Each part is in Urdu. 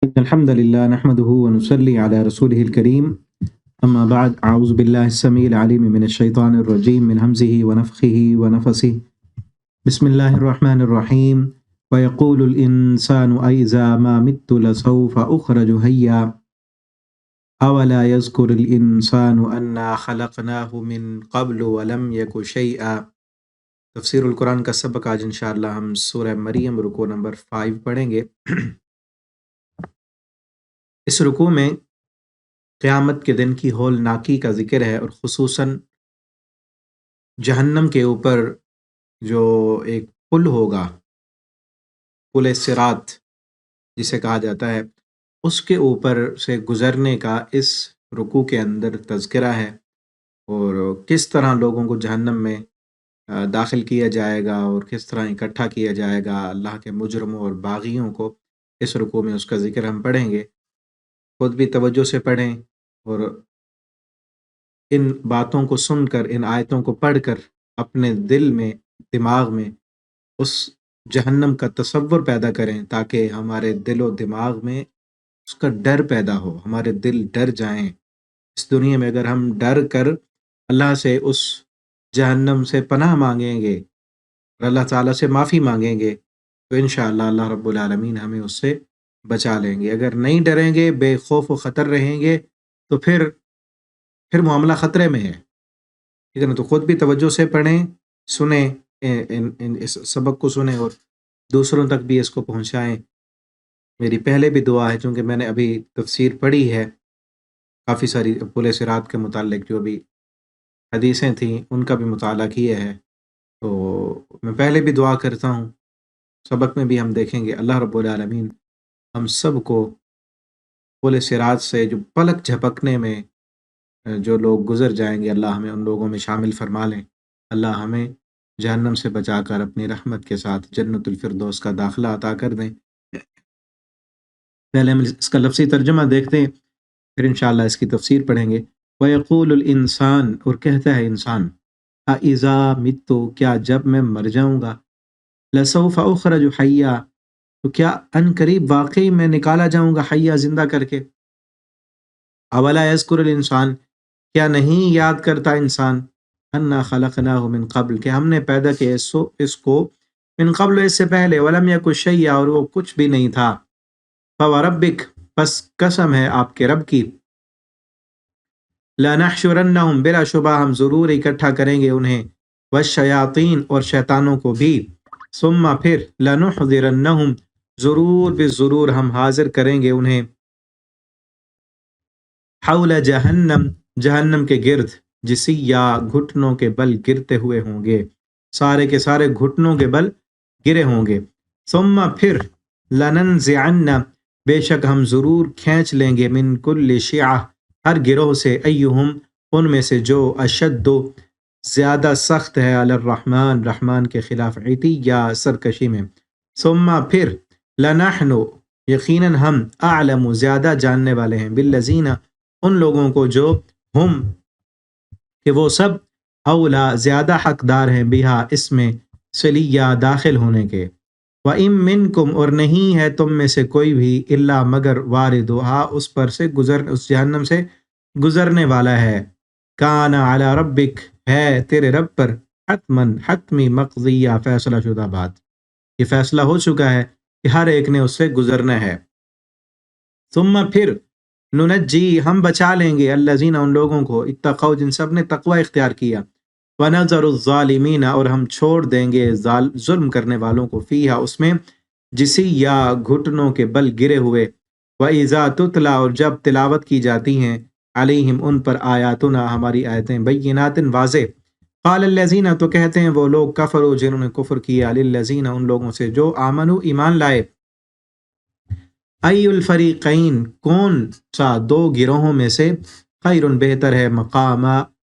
إن الحمد لله نحمده ونصلي على رسوله الكريم أما بعد أعوذ بالله السميع العليم من الشيطان الرجيم من همزه ونفخه ونفسه بسم الله الرحمن الرحيم ويقول الإنسان أإذا ما مت لسوف أخرج حيا أولا يذكر الإنسان أنا خلقناه من قبل ولم يك شيئا۔ تفسیر القرآن کا سبق آج انشاءاللہ ہم سورہ مریم رکوع نمبر 5 پڑھیں گے۔ اس رکوع میں قیامت کے دن کی ہولناکی کا ذکر ہے، اور خصوصاً جہنم کے اوپر جو ایک پل ہوگا، پل صراط جسے کہا جاتا ہے، اس کے اوپر سے گزرنے کا اس رکوع کے اندر تذکرہ ہے، اور کس طرح لوگوں کو جہنم میں داخل کیا جائے گا اور کس طرح اکٹھا کیا جائے گا اللہ کے مجرموں اور باغیوں کو۔ اس رکوع میں اس کا ذکر ہم پڑھیں گے، خود بھی توجہ سے پڑھیں اور ان باتوں کو سن کر، ان آیتوں کو پڑھ کر اپنے دل میں، دماغ میں اس جہنم کا تصور پیدا کریں، تاکہ ہمارے دل و دماغ میں اس کا ڈر پیدا ہو، ہمارے دل ڈر جائیں۔ اس دنیا میں اگر ہم ڈر کر اللہ سے اس جہنم سے پناہ مانگیں گے اور اللہ تعالیٰ سے معافی مانگیں گے تو انشاءاللہ اللہ رب العالمین ہمیں اس سے بچا لیں گے۔ اگر نہیں ڈریں گے، بے خوف و خطر رہیں گے، تو پھر معاملہ خطرے میں ہے، ٹھیک ہے نا؟ تو خود بھی توجہ سے پڑھیں، سنیں، اس سبق کو سنیں اور دوسروں تک بھی اس کو پہنچائیں۔ میری پہلے بھی دعا ہے، چونکہ میں نے ابھی تفسیر پڑھی ہے، کافی ساری پل صراط کے متعلق جو بھی حدیثیں تھیں ان کا بھی مطالعہ کیا ہے، تو میں پہلے بھی دعا کرتا ہوں، سبق میں بھی ہم دیکھیں گے اللہ رب العالمین ہم سب کو پل صراط سے جو پلک جھپکنے میں جو لوگ گزر جائیں گے، اللہ ہمیں ان لوگوں میں شامل فرما لیں۔ اللہ ہمیں جہنم سے بچا کر اپنی رحمت کے ساتھ جنت الفردوس کا داخلہ عطا کر دیں۔ پہلے ہم اس کا لفظی ترجمہ دیکھتے ہیں، پھر انشاءاللہ اس کی تفسیر پڑھیں گے۔ وَيَقُولُ الْإِنسان، اور کہتا ہے انسان، أَإِذَا مِتُّ، کیا جب میں مر جاؤں گا، لَسَوْفَ أُخْرَجُ حَيًّا، تو کیا ان قریب واقعی میں نکالا جاؤں گا حیّا، زندہ کر کے۔ اولا یذکر الانسان، کیا نہیں یاد کرتا انسان، انا خلقناہ من قبل، کہ ہم نے پیدا کیا اس کو من قبل، اس سے پہلے، ولم یک شیئا، اور وہ کچھ بھی نہیں تھا۔ فوربک، پس قسم ہے آپ کے رب کی، لنحشرنہم، بلا شبہ ہم ضرور اکٹھا کریں گے انہیں، والشیاطین، اور شیطانوں کو بھی، ثم پھر، لنحضرنہم، ضرور بے ضرور ہم حاضر کریں گے انہیں، حول جہنم، جہنم کے گرد، جسیا، گھٹنوں کے بل گرتے ہوئے ہوں گے، سارے کے سارے گھٹنوں کے بل گرے ہوں گے۔ ثم پھر، لننزعن، بے شک ہم ضرور کھینچ لیں گے، من کل شیعہ، ہر گروہ سے، ایہم، ان میں سے جو، اشد، زیادہ سخت ہے، علی الرحمن، رحمان کے خلاف، عتیا، سرکشی میں۔ ثم پھر، لنحن، یقیناً ہم، اعلم، زیادہ جاننے والے ہیں، بالذین، ان لوگوں کو جو، ہم، کہ وہ سب، اولا، زیادہ حقدار ہیں، بہا، اس میں، سلیہ، داخل ہونے کے۔ وَإِن مِّنکم، اور نہیں ہے تم میں سے کوئی بھی، الا مگر واردھا، اس پر سے اس جہنم سے گزرنے والا ہے، کان علی ربک، ہے تیرے رب پر، حتماً، حتمی، مقضیہ، فیصلہ شدہ بات، یہ فیصلہ ہو چکا ہے کہ ہر ایک نے اس سے گزرنا ہے۔ ثم پھر، ننجی، ہم بچا لیں گے، الذین، ان لوگوں کو، اتقوا، جن سب نے تقوی اختیار کیا، ونذر الظالمین، اور ہم چھوڑ دیں گے ظلم کرنے والوں کو، فیہا، اس میں، جسیا، گھٹنوں کے بل گرے ہوئے، وَإِذَا تُتْلَى، اور جب تلاوت کی جاتی ہیں، علیہم، ان پر، آیاتنا، ہماری آیتیں، بینات، واضح، قال الذین، تو کہتے ہیں وہ لوگ، کفروا، جنہوں نے کفر کیا، للذین، ان لوگوں سے جو، آمنوا، ایمان لائے، ای الفریقین، کون سا دو گروہوں میں سے، خیر، بہتر ہے،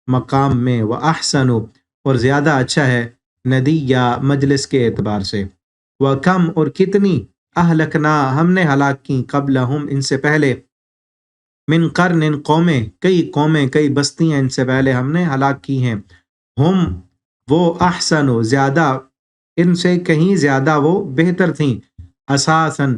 مقام میں، و احسن، اور زیادہ اچھا ہے، ندیہ، مجلس کے اعتبار سے، و کم، اور کتنی، اہلکنا، ہم نے ہلاک کی، قبلہم، ان سے پہلے، من قرن، قومیں، کئی بستیاں ان سے پہلے ہم نے ہلاک کی ہیں، ہم، وہ، احسن، زیادہ، ان سے کہیں زیادہ وہ بہتر تھیں، اساساً،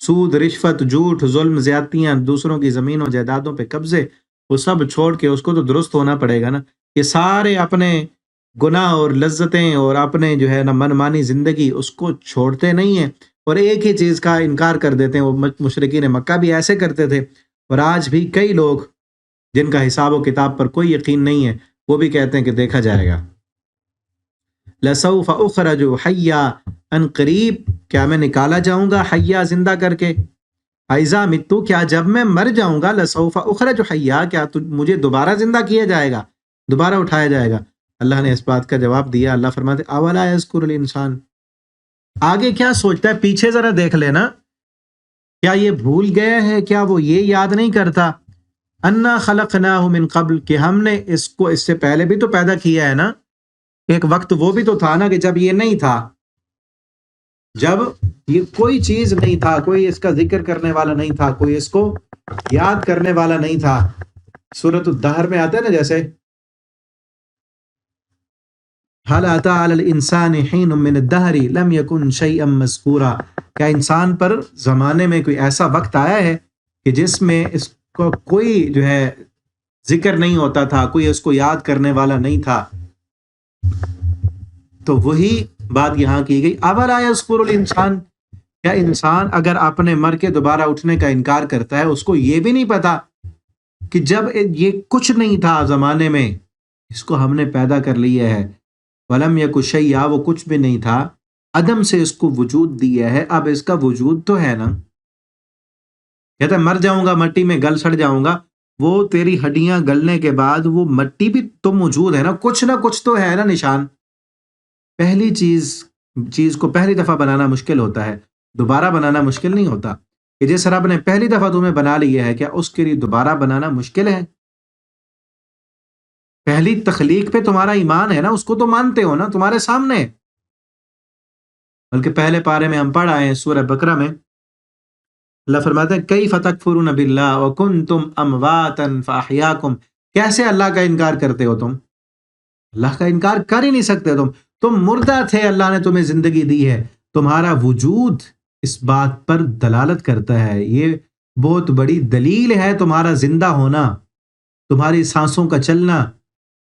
سود، رشوت، جھوٹ، ظلم، زیادتیاں، دوسروں کی زمین و جائیدادوں پہ قبضے، وہ سب چھوڑ کے اس کو تو درست ہونا پڑے گا نا. یہ سارے اپنے گناہ اور لذتیں اور اپنے جو ہے نا من مانی زندگی اس کو چھوڑتے نہیں ہیں اور ایک ہی چیز کا انکار کر دیتے ہیں. وہ مشرکین مکہ بھی ایسے کرتے تھے اور آج بھی کئی لوگ جن کا حساب و کتاب پر کوئی یقین نہیں ہے وہ بھی کہتے ہیں کہ دیکھا جائے گا. لسوف اخرج حیا، ان قریب کیا میں نکالا جاؤں گا حیا زندہ کر کے. ایزا متو، کیا جب میں مر جاؤں گا، لسوف اخرج حیا، کیا مجھے دوبارہ زندہ کیا جائے گا، دوبارہ اٹھایا جائے گا. اللہ نے اس بات کا جواب دیا. اللہ فرماتے اولا یذکر الانسان، آگے کیا سوچتا ہے، پیچھے ذرا دیکھ لینا، کیا یہ بھول گیا ہے، کیا وہ یہ یاد نہیں کرتا انا خلقناہ من قبل، کہ ہم نے اس کو اس سے پہلے بھی تو پیدا کیا ہے نا. ایک وقت وہ بھی تو تھا نا کہ جب یہ نہیں تھا، جب یہ کوئی چیز نہیں تھا، کوئی اس کا ذکر کرنے والا نہیں تھا، کوئی اس کو یاد کرنے والا نہیں تھا. سورۃ الدہر میں آتا ہے نا جیسے حل اتی علی الانسان حین من الدہر لم یکن شیئا مذکورا، کیا انسان پر زمانے میں کوئی ایسا وقت آیا ہے کہ جس میں اس کو کوئی جو ہے ذکر نہیں ہوتا تھا، کوئی اس کو یاد کرنے والا نہیں تھا. تو وہی بات یہاں کی گئی. اولا یذکر الانسان، کیا انسان اگر اپنے مر کے دوبارہ اٹھنے کا انکار کرتا ہے، اس کو یہ بھی نہیں پتا کہ جب یہ کچھ نہیں تھا زمانے میں، اس کو ہم نے پیدا کر لیا ہے. ولم یک شیئا، وہ کچھ بھی نہیں تھا، عدم سے اس کو وجود دیا ہے، اب اس کا وجود تو ہے نا. کہتا ہے مر جاؤں گا، مٹی میں گل سڑ جاؤں گا، وہ تیری ہڈیاں گلنے کے بعد وہ مٹی بھی تو موجود ہے نا، کچھ نہ کچھ تو ہے نا نشان. پہلی چیز کو پہلی دفعہ بنانا مشکل ہوتا ہے، دوبارہ بنانا مشکل نہیں ہوتا. کہ جس رب نے پہلی دفعہ تمہیں بنا لیا ہے، کیا اس کے لیے دوبارہ بنانا مشکل ہے؟ پہلی تخلیق پہ تمہارا ایمان ہے نا، اس کو تو مانتے ہو نا، تمہارے سامنے. بلکہ پہلے پارے میں ہم پڑھ آئے ہیں سورہ بقرہ میں، اللہ فرماتے ہیں کیف تکفرون باللہ وکنتم امواتا فاحیاکم، کیسے اللہ کا انکار کرتے ہو تم، اللہ کا انکار کر ہی نہیں سکتے تم مردہ تھے، اللہ نے تمہیں زندگی دی ہے. تمہارا وجود اس بات پر دلالت کرتا ہے، یہ بہت بڑی دلیل ہے تمہارا زندہ ہونا، تمہاری سانسوں کا چلنا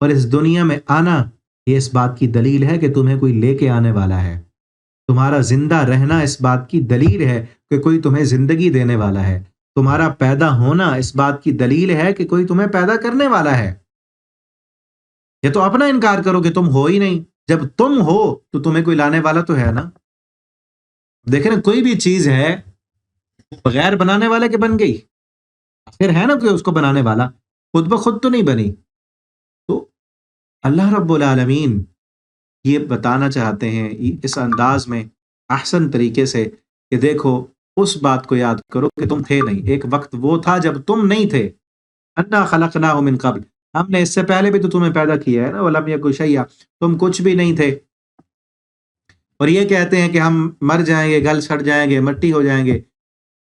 اور اس دنیا میں آنا، یہ اس بات کی دلیل ہے کہ تمہیں کوئی لے کے آنے والا ہے. تمہارا زندہ رہنا اس بات کی دلیل ہے کہ کوئی تمہیں زندگی دینے والا ہے. تمہارا پیدا ہونا اس بات کی دلیل ہے کہ کوئی تمہیں پیدا کرنے والا ہے. یہ تو اپنا انکار کرو کہ تم ہو ہی نہیں، جب تم ہو تو تمہیں کوئی لانے والا تو ہے نا. دیکھیں نا، کوئی بھی چیز ہے بغیر بنانے والے کے بن گئی، پھر ہے نا کوئی اس کو بنانے والا، خود بخود تو نہیں بنی. تو اللہ رب العالمین یہ بتانا چاہتے ہیں اس انداز میں احسن طریقے سے کہ دیکھو اس بات کو یاد کرو کہ تم تھے نہیں، ایک وقت وہ تھا جب تم نہیں تھے. انا خلقناہ من قبل، ہم نے اس سے پہلے بھی تو تمہیں پیدا کیا ہے نا. ولم یک شیئا، تم کچھ بھی نہیں تھے. اور یہ کہتے ہیں کہ ہم مر جائیں گے، گل سڑ جائیں گے، مٹی ہو جائیں گے.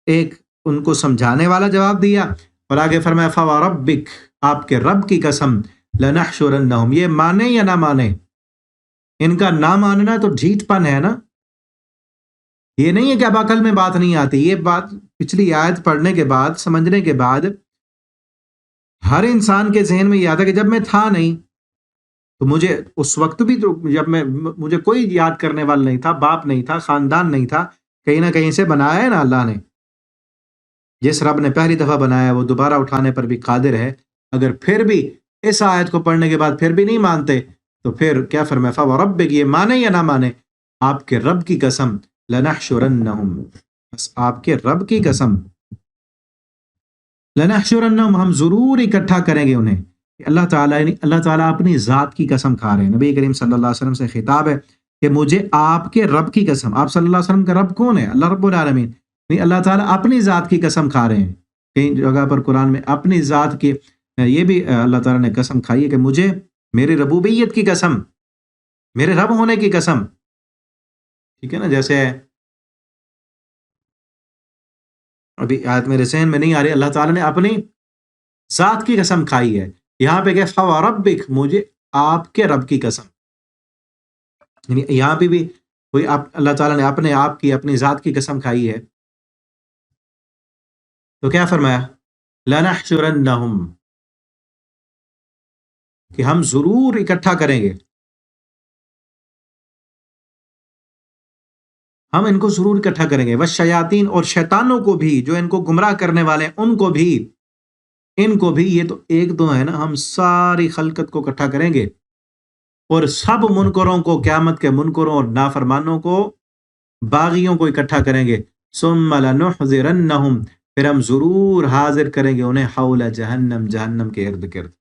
ایک ان کو سمجھانے والا جواب دیا اور آگے فرمایا فوربک، آپ کے رب کی قسم، لنحشرنہم، یہ مانے یا نہ مانے، ان کا نہ ماننا تو ڈھیٹ پن ہے نا. یہ نہیں ہے کہ اب عقل میں بات نہیں آتی، یہ بات پچھلی آیت پڑھنے کے بعد، سمجھنے کے بعد ہر انسان کے ذہن میں یہ آتا کہ جب میں تھا نہیں تو مجھے اس وقت بھی تو جب مجھے کوئی یاد کرنے والا نہیں تھا، باپ نہیں تھا، خاندان نہیں تھا، کہیں نہ کہیں سے بنایا ہے نا اللہ نے. جس رب نے پہلی دفعہ بنایا وہ دوبارہ اٹھانے پر بھی قادر ہے. اگر پھر بھی اس آیت کو پڑھنے کے بعد پھر بھی نہیں مانتے تو پھر کیا فرمایا فوربک، یہ مانے یا نہ مانے، آپ کے رب کی قسم، لنحشرنہم، بس آپ کے رب کی قسم، لنحشرنہم، ہم ضرور اکٹھا کریں گے انہیں. اللہ تعالیٰ اپنی ذات کی قسم کھا رہے ہیں. نبی کریم صلی اللہ علیہ وسلم سے خطاب ہے کہ مجھے آپ کے رب کی قسم. آپ صلی اللہ علیہ وسلم کا رب کون ہے؟ اللہ رب العالمین. نہیں، اللہ تعالیٰ اپنی ذات کی قسم کھا رہے ہیں. کئی جگہ پر قرآن میں اپنی ذات کی یہ بھی اللہ تعالیٰ نے قسم کھائی ہے کہ مجھے میری ربوبیت کی قسم، میرے رب ہونے کی قسم. ٹھیک ہے نا، جیسے ابھی آیت میرے ذہن میں نہیں آ رہی، اللہ تعالیٰ نے اپنی ذات کی قسم کھائی ہے. یہاں پہ کہ فوربک، مجھے آپ کے رب کی قسم، یعنی یہاں پہ بھی کوئی اللہ تعالیٰ نے اپنے آپ کی، اپنی ذات کی قسم کھائی ہے. تو کیا فرمایا؟ لنحشرنہم، کہ ہم ضرور اکٹھا کریں گے، ہم ان کو ضرور اکٹھا کریں گے، والشیاطین، اور شیطانوں کو بھی، جو ان کو گمراہ کرنے والے ہیں ان کو بھی، ان کو بھی، یہ تو ایک دو ہے نا، ہم ساری خلقت کو اکٹھا کریں گے اور سب منکروں کو، قیامت کے منکروں اور نافرمانوں کو، باغیوں کو اکٹھا کریں گے، ثم لنحضرنہم، پھر ہم ضرور حاضر کریں گے انہیں، حول جہنم، جہنم کے ارد گرد۔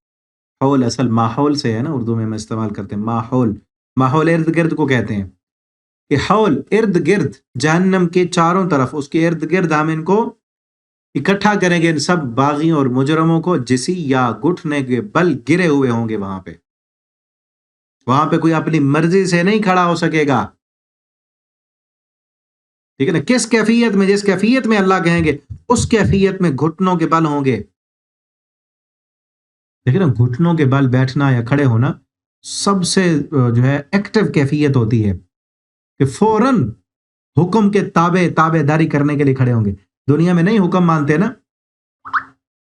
حول اصل ماحول سے ہے نا، اردو میں ہم استعمال کرتے ہیں ماحول، ماحول ارد گرد کو کہتے ہیں، کہ حول ارد گرد، جہنم کے چاروں طرف، اس کے ارد گرد ہم ان کو اکٹھا کریں گے، ان سب باغیوں اور مجرموں کو، جسی یا گھٹنے کے بل گرے ہوئے ہوں گے وہاں پہ، وہاں پہ کوئی اپنی مرضی سے نہیں کھڑا ہو سکے گا، ٹھیک ہے نا، کس کیفیت میں، جس کیفیت میں اللہ کہیں گے اس کیفیت میں گھٹنوں کے بل ہوں گے، دیکھیں نا، گھٹنوں کے بل بیٹھنا یا کھڑے ہونا سب سے جو ہے ایکٹیو کیفیت ہوتی ہے، کہ فوراً حکم کے تابع داری کرنے کے لیے کھڑے ہوں گے، دنیا میں نہیں حکم مانتے نا،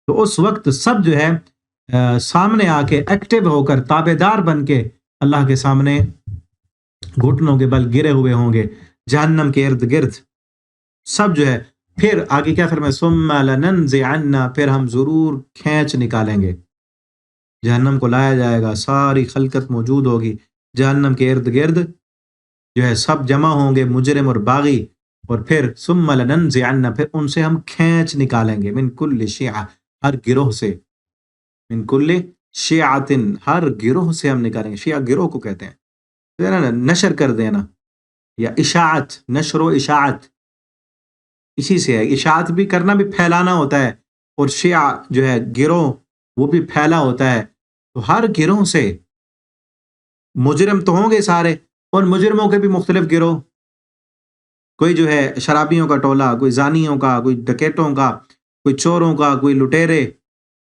تو اس وقت سب جو ہے سامنے آ کے ایکٹیو ہو کر تابع دار بن کے اللہ کے سامنے گھٹنوں کے بل گرے ہوئے ہوں گے، جہنم کے ارد گرد سب جو ہے۔ پھر آگے کیا فرمایا؟ ثم لننزعن، پھر ہم ضرور کھینچ نکالیں گے، جہنم کو لایا جائے گا، ساری خلقت موجود ہوگی جہنم کے ارد گرد، جو ہے سب جمع ہوں گے مجرم اور باغی، اور پھر ثم لننزعن، پھر ان سے ہم کھینچ نکالیں گے، من کل شیعہ، ہر گروہ سے، من کل شیعتن، ہر گروہ سے ہم نکالیں گے، شیعہ گروہ کو کہتے ہیں، نشر کر دینا، یا اشاعت، نشر و اشاعت اسی سے ہے، اشاعت بھی کرنا بھی پھیلانا ہوتا ہے، اور شیعہ جو ہے گروہ وہ بھی پھیلا ہوتا ہے، تو ہر گروہ سے، مجرم تو ہوں گے سارے، اور مجرموں کے بھی مختلف گروہ، کوئی جو ہے شرابیوں کا ٹولہ، کوئی زانیوں کا، کوئی ڈکیٹوں کا، کوئی چوروں کا، کوئی لٹیرے،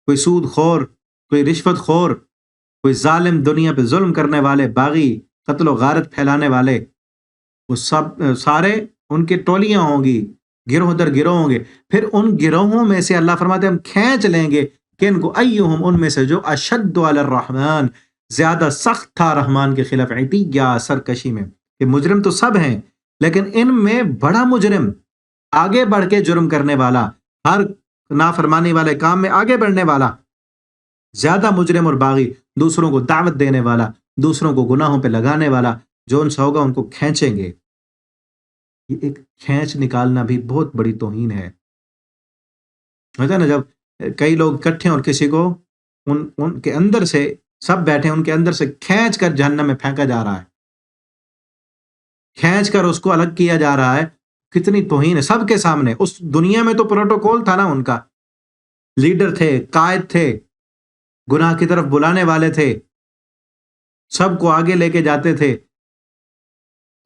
کوئی سود خور، کوئی رشوت خور، کوئی ظالم، دنیا پہ ظلم کرنے والے، باغی، قتل و غارت پھیلانے والے، وہ سب سارے ان کی ٹولیاں ہوں گی، گروہ در گروہ ہوں گے، پھر ان گروہوں میں سے اللہ فرماتے ہیں ہم کھینچ لیں گے، کہ ان کو ایہم، ان میں سے جو اشد علی الرحمن، زیادہ سخت تھا رحمان کے خلاف، عتیہ، سرکشی میں، کہ مجرم تو سب ہیں لیکن ان میں بڑا مجرم، آگے بڑھ کے جرم کرنے والا، ہر نافرمانی والے کام میں آگے بڑھنے والا، زیادہ مجرم اور باغی، دوسروں کو دعوت دینے والا، دوسروں کو گناہوں پہ لگانے والا، جو ان سے ہوگا ان کو کھینچیں گے۔ یہ ایک کھینچ نکالنا بھی بہت بڑی توہین ہے، ہوتا ہے نا، جب کئی لوگ اکٹھے ہیں اور کسی کو ان کے اندر سے، سب بیٹھے ہیں ان کے اندر سے کھینچ کر جہنم میں پھینکا جا رہا ہے، کھینچ کر اس کو الگ کیا جا رہا ہے، کتنی توہین ہے سب کے سامنے۔ اس دنیا میں تو پروٹوکول تھا نا، ان کا لیڈر تھے، قائد تھے، گناہ کی طرف بلانے والے تھے، سب کو آگے لے کے جاتے تھے،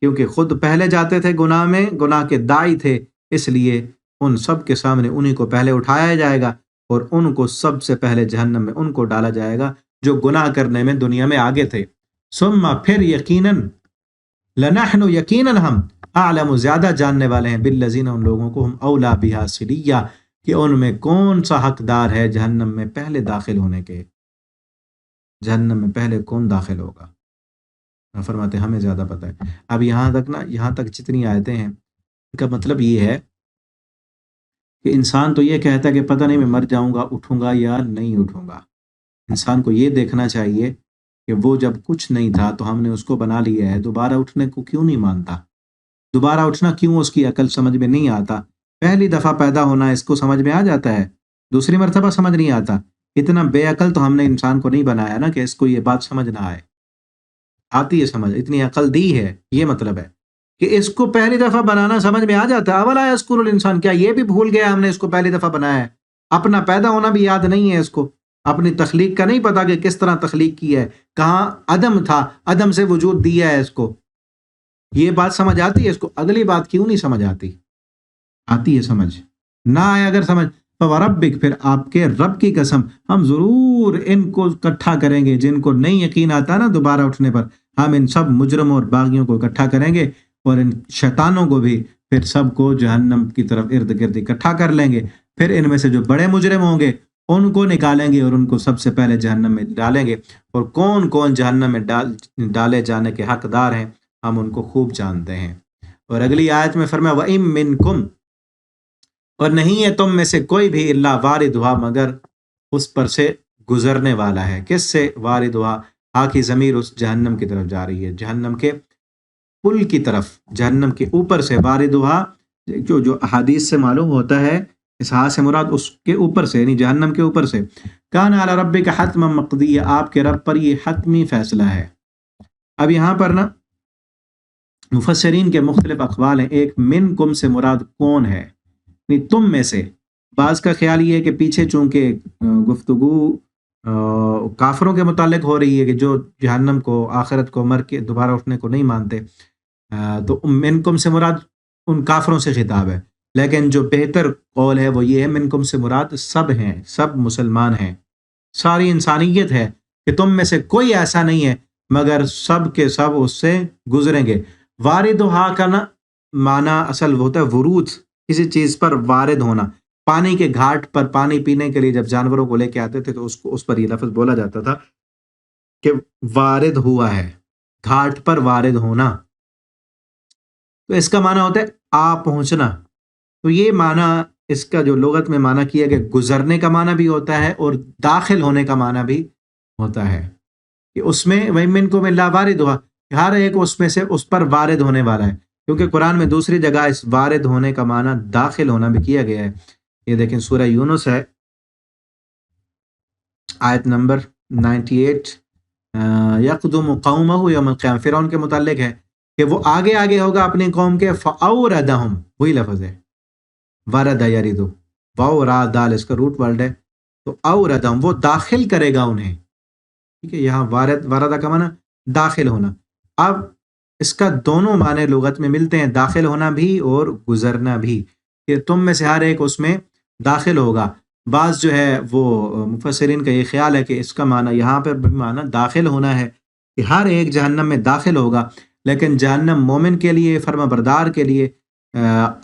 کیونکہ خود پہلے جاتے تھے گناہ میں، گناہ کے دائی تھے، اس لیے ان سب کے سامنے انہی کو پہلے اٹھایا جائے گا، اور ان کو سب سے پہلے جہنم میں ان کو ڈالا جائے گا جو گناہ کرنے میں دنیا میں آگے تھے۔ ثم، پھر یقیناً، لنحن، یقیناً ہم، اعلم، زیادہ جاننے والے ہیں، بالذین، ان لوگوں کو، ہم اولا بہا صلیہ، کہ ان میں کون سا حقدار ہے جہنم میں پہلے داخل ہونے کے، جہنم میں پہلے کون داخل ہوگا، فرماتے ہیں ہمیں زیادہ پتہ ہے۔ اب یہاں تک نا، یہاں تک جتنی آیتیں ہیں، ان کا مطلب یہ ہے کہ انسان تو یہ کہتا ہے کہ پتہ نہیں میں مر جاؤں گا، اٹھوں گا یا نہیں اٹھوں گا، انسان کو یہ دیکھنا چاہیے کہ وہ جب کچھ نہیں تھا تو ہم نے اس کو بنا لیا ہے، دوبارہ اٹھنے کو کیوں نہیں مانتا، دوبارہ اٹھنا کیوں اس کی عقل سمجھ میں نہیں آتا، پہلی دفعہ پیدا ہونا اس کو سمجھ میں آ جاتا ہے، دوسری مرتبہ سمجھ نہیں آتا، اتنا بے عقل تو ہم نے انسان کو نہیں بنایا نا کہ اس کو یہ بات سمجھ نہ آئے، آتی ہے سمجھ، اتنی عقل دی ہے، یہ مطلب ہے کہ اس کو پہلی دفعہ بنانا سمجھ میں آ جاتا ہے۔ اولا یذکر الانسان، کیا یہ بھی بھول گیا ہم نے اس کو پہلی دفعہ بنایا ہے، اپنا پیدا ہونا بھی یاد نہیں ہے اس کو، اپنی تخلیق کا نہیں پتا کہ کس طرح تخلیق کی ہے، کہاں عدم تھا، عدم سے وجود دیا ہے اس کو، یہ بات سمجھ آتی ہے اس کو، اگلی بات کیوں نہیں سمجھ آتی، آتی ہے سمجھ، نہ آئے اگر سمجھ، فوربک، پھر آپ کے رب کی قسم، ہم ضرور ان کو اکٹھا کریں گے، جن کو نہیں یقین آتا نا دوبارہ اٹھنے پر، ہم ان سب مجرموں اور باغیوں کو اکٹھا کریں گے، اور ان شیطانوں کو بھی، پھر سب کو جہنم کی طرف ارد گرد اکٹھا کر لیں گے، پھر ان میں سے جو بڑے مجرم ہوں گے ان کو نکالیں گے اور ان کو سب سے پہلے جہنم میں ڈالیں گے، اور کون کون جہنم میں ڈالے جانے کے حقدار ہیں ہم ان کو خوب جانتے ہیں۔ اور اگلی آیت میں فرمایا وَإِن مِّنكُمْ، اور نہیں ہے تم میں سے کوئی بھی الا واردھا، مگر اس پر سے گزرنے والا ہے۔ کس سے واردھا؟ ہا کی ضمیر اس جہنم کی طرف جا رہی ہے، جہنم کے پل کی طرف، جہنم کے اوپر سے واردھا، جو احادیث سے معلوم ہوتا ہے اس ہا سے مراد اس کے اوپر سے، یعنی جہنم کے اوپر سے۔ کان علی ربک حتما مقضیہ، آپ کے رب پر یہ حتمی فیصلہ ہے۔ اب یہاں پر نا مفسرین کے مختلف اقوال ہیں۔ ایک منکم سے مراد کون ہے، یعنی تم میں سے۔ بعض کا خیال یہ ہے کہ پیچھے چونکہ گفتگو کافروں کے متعلق ہو رہی ہے کہ جو جہنم کو، آخرت کو، مر کے دوبارہ اٹھنے کو نہیں مانتے، تو منکم سے مراد ان کافروں سے خطاب ہے۔ لیکن جو بہتر قول ہے وہ یہ ہے منکم سے مراد سب ہیں، سب مسلمان ہیں، ساری انسانیت ہے کہ تم میں سے کوئی ایسا نہیں ہے مگر سب کے سب اس سے گزریں گے۔ واردھا کا نا معنی اصل ہوتا ہے ورود، کسی چیز پر وارد ہونا۔ پانی کے گھاٹ پر پانی پینے کے لیے جب جانوروں کو لے کے آتے تھے تو اس پر یہ لفظ بولا جاتا تھا کہ وارد ہوا ہے، گھاٹ پر وارد ہونا۔ تو اس کا معنی ہوتا ہے آ پہنچنا۔ تو یہ معنی اس کا جو لغت میں معنی کیا کہ گزرنے کا معنی بھی ہوتا ہے اور داخل ہونے کا معنی بھی ہوتا ہے، کہ اس میں وَإِن مِّنكُمْ إِلَّا وَارِدُهَا، ہر ایک اس میں سے اس پر وارد ہونے والا ہے، کیونکہ قرآن میں دوسری جگہ اس وارد ہونے کا معنی داخل ہونا بھی کیا گیا ہے۔ یہ دیکھیں سورہ یونس ہے، آیت نمبر 98، یقدم قومہ یوم القیامہ، فرعون کے متعلق ہے کہ وہ آگے آگے ہوگا اپنی قوم کے، فَأَوْرَدَهُمْ، وہی لفظ ہے ورد یرید، واو را دال اس کا روٹ ورڈ ہے، تو اوردہم، وہ داخل کرے گا انہیں۔ ٹھیک ہے، یہاں وردہ کا معنی داخل ہونا۔ اب اس کا دونوں معنی لغت میں ملتے ہیں، داخل ہونا بھی اور گزرنا بھی، کہ تم میں سے ہر ایک اس میں داخل ہوگا۔ بعض جو ہے وہ مفسرین کا یہ خیال ہے کہ اس کا معنی یہاں پر بھی معنی داخل ہونا ہے، کہ ہر ایک جہنم میں داخل ہوگا، لیکن جہنم مومن کے لیے، فرما بردار کے لیے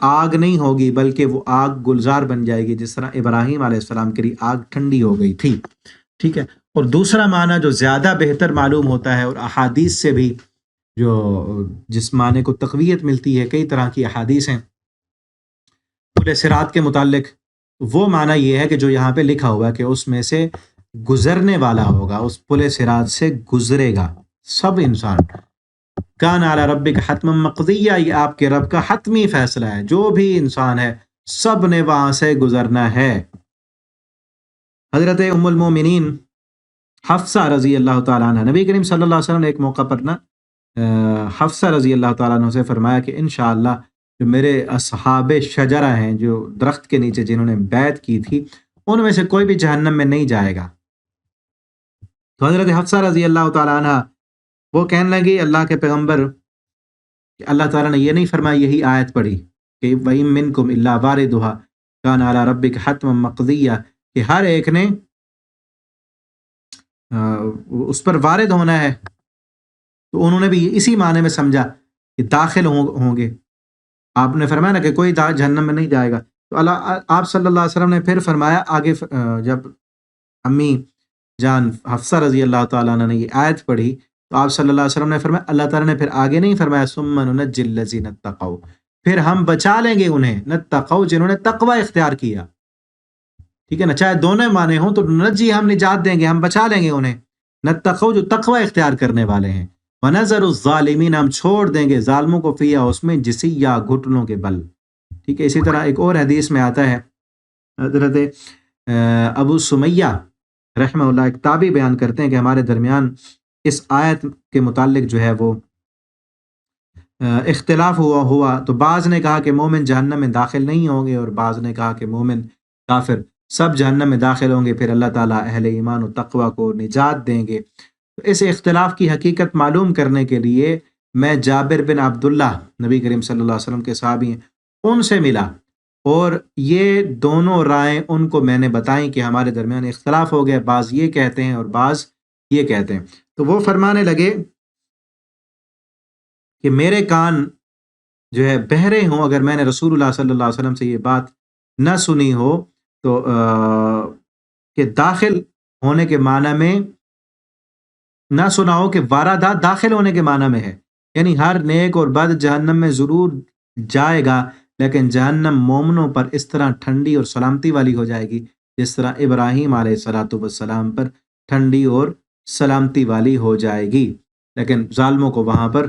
آگ نہیں ہوگی، بلکہ وہ آگ گلزار بن جائے گی، جس طرح ابراہیم علیہ السلام کے لیے آگ ٹھنڈی ہو گئی تھی۔ ٹھیک ہے، اور دوسرا معنی جو زیادہ بہتر معلوم ہوتا ہے اور احادیث سے بھی جو جس معنی کو تقویت ملتی ہے، کئی طرح کی احادیث ہیں پل صراط کے متعلق، وہ معنی یہ ہے کہ جو یہاں پہ لکھا ہوا ہے کہ اس میں سے گزرنے والا ہوگا، اس پل صراط سے گزرے گا سب انسان۔ کان علی ربک حتما مقضیہ، یہ آپ کے رب کا حتمی فیصلہ ہے، جو بھی انسان ہے سب نے وہاں سے گزرنا ہے۔ حضرت ام المومنین حفصہ رضی اللہ تعالیٰ عنہ، نبی کریم صلی اللہ علیہ وسلم نے ایک موقع پر نا حفصہ رضی اللہ تعالیٰ عنہ سے فرمایا کہ انشاءاللہ جو میرے اصحاب شجرہ ہیں، جو درخت کے نیچے جنہوں نے بیعت کی تھی، ان میں سے کوئی بھی جہنم میں نہیں جائے گا۔ تو حضرت حفصہ رضی اللہ تعالیٰ عنہ وہ کہنے لگی اللہ کے پیغمبر کہ اللہ تعالیٰ نے یہ نہیں فرمایا، یہی آیت پڑھی کہ وَإِن مِّنكُمْ إِلَّا وَارِدُهَا كَانَ عَلَىٰ رَبِّكَ حَتْمًا مَّقْضِيًّا، کہ ہر ایک نے اس پر وارد ہونا ہے۔ تو انہوں نے بھی اسی معنی میں سمجھا کہ داخل ہوں گے۔ آپ نے فرمایا نا کہ کوئی جہنم میں نہیں جائے گا، تو آپ صلی اللہ علیہ وسلم نے پھر فرمایا آگے، جب امی جان حفصہ رضی اللہ تعالیٰ عنہ نے یہ آیت پڑھی تو آپ صلی اللہ علیہ وسلم نے فرمایا، اللہ تعالیٰ نے پھر آگے نہیں فرمایا ثم ننجی الذین اتقوا، پھر ہم بچا لیں گے انہیں، نتقوا جنہوں نے تقوی اختیار کیا۔ ٹھیک ہے نا، چاہے دونوں معنی ہوں، تو ننجی ہم نجات دیں گے، ہم بچا لیں گے انہیں، نتقوا جو تقوی اختیار کرنے والے ہیں، ونذر الظالمین، ہم چھوڑ دیں گے ظالموں کو فیہا اس میں، جثیا گھٹنوں کے بل۔ ٹھیک ہے، اسی طرح ایک اور حدیث میں آتا ہے، حضرت ابو سمیہ رحمہ اللہ ایک تابعی بیان کرتے ہیں کہ ہمارے درمیان اس آیت کے متعلق جو ہے وہ اختلاف ہوا، تو بعض نے کہا کہ مومن جہنم میں داخل نہیں ہوں گے، اور بعض نے کہا کہ مومن کافر سب جہنم میں داخل ہوں گے، پھر اللہ تعالیٰ اہل ایمان و تقوی کو نجات دیں گے۔ تو اس اختلاف کی حقیقت معلوم کرنے کے لیے میں جابر بن عبداللہ، نبی کریم صلی اللہ علیہ وسلم کے صحابی ہیں، ان سے ملا، اور یہ دونوں رائے ان کو میں نے بتائیں کہ ہمارے درمیان اختلاف ہو گیا، بعض یہ کہتے ہیں اور بعض یہ کہتے ہیں۔ تو وہ فرمانے لگے کہ میرے کان جو ہے بہرے ہوں، اگر میں نے رسول اللہ صلی اللہ علیہ وسلم سے یہ بات نہ سنی ہو تو کہ داخل ہونے کے معنی میں نہ سنا ہو کہ واردہ داخل ہونے کے معنی میں ہے، یعنی ہر نیک اور بد جہنم میں ضرور جائے گا، لیکن جہنم مومنوں پر اس طرح ٹھنڈی اور سلامتی والی ہو جائے گی جس طرح ابراہیم علیہ الصلاۃ والسلام پر ٹھنڈی اور سلامتی والی ہو جائے گی، لیکن ظالموں کو وہاں پر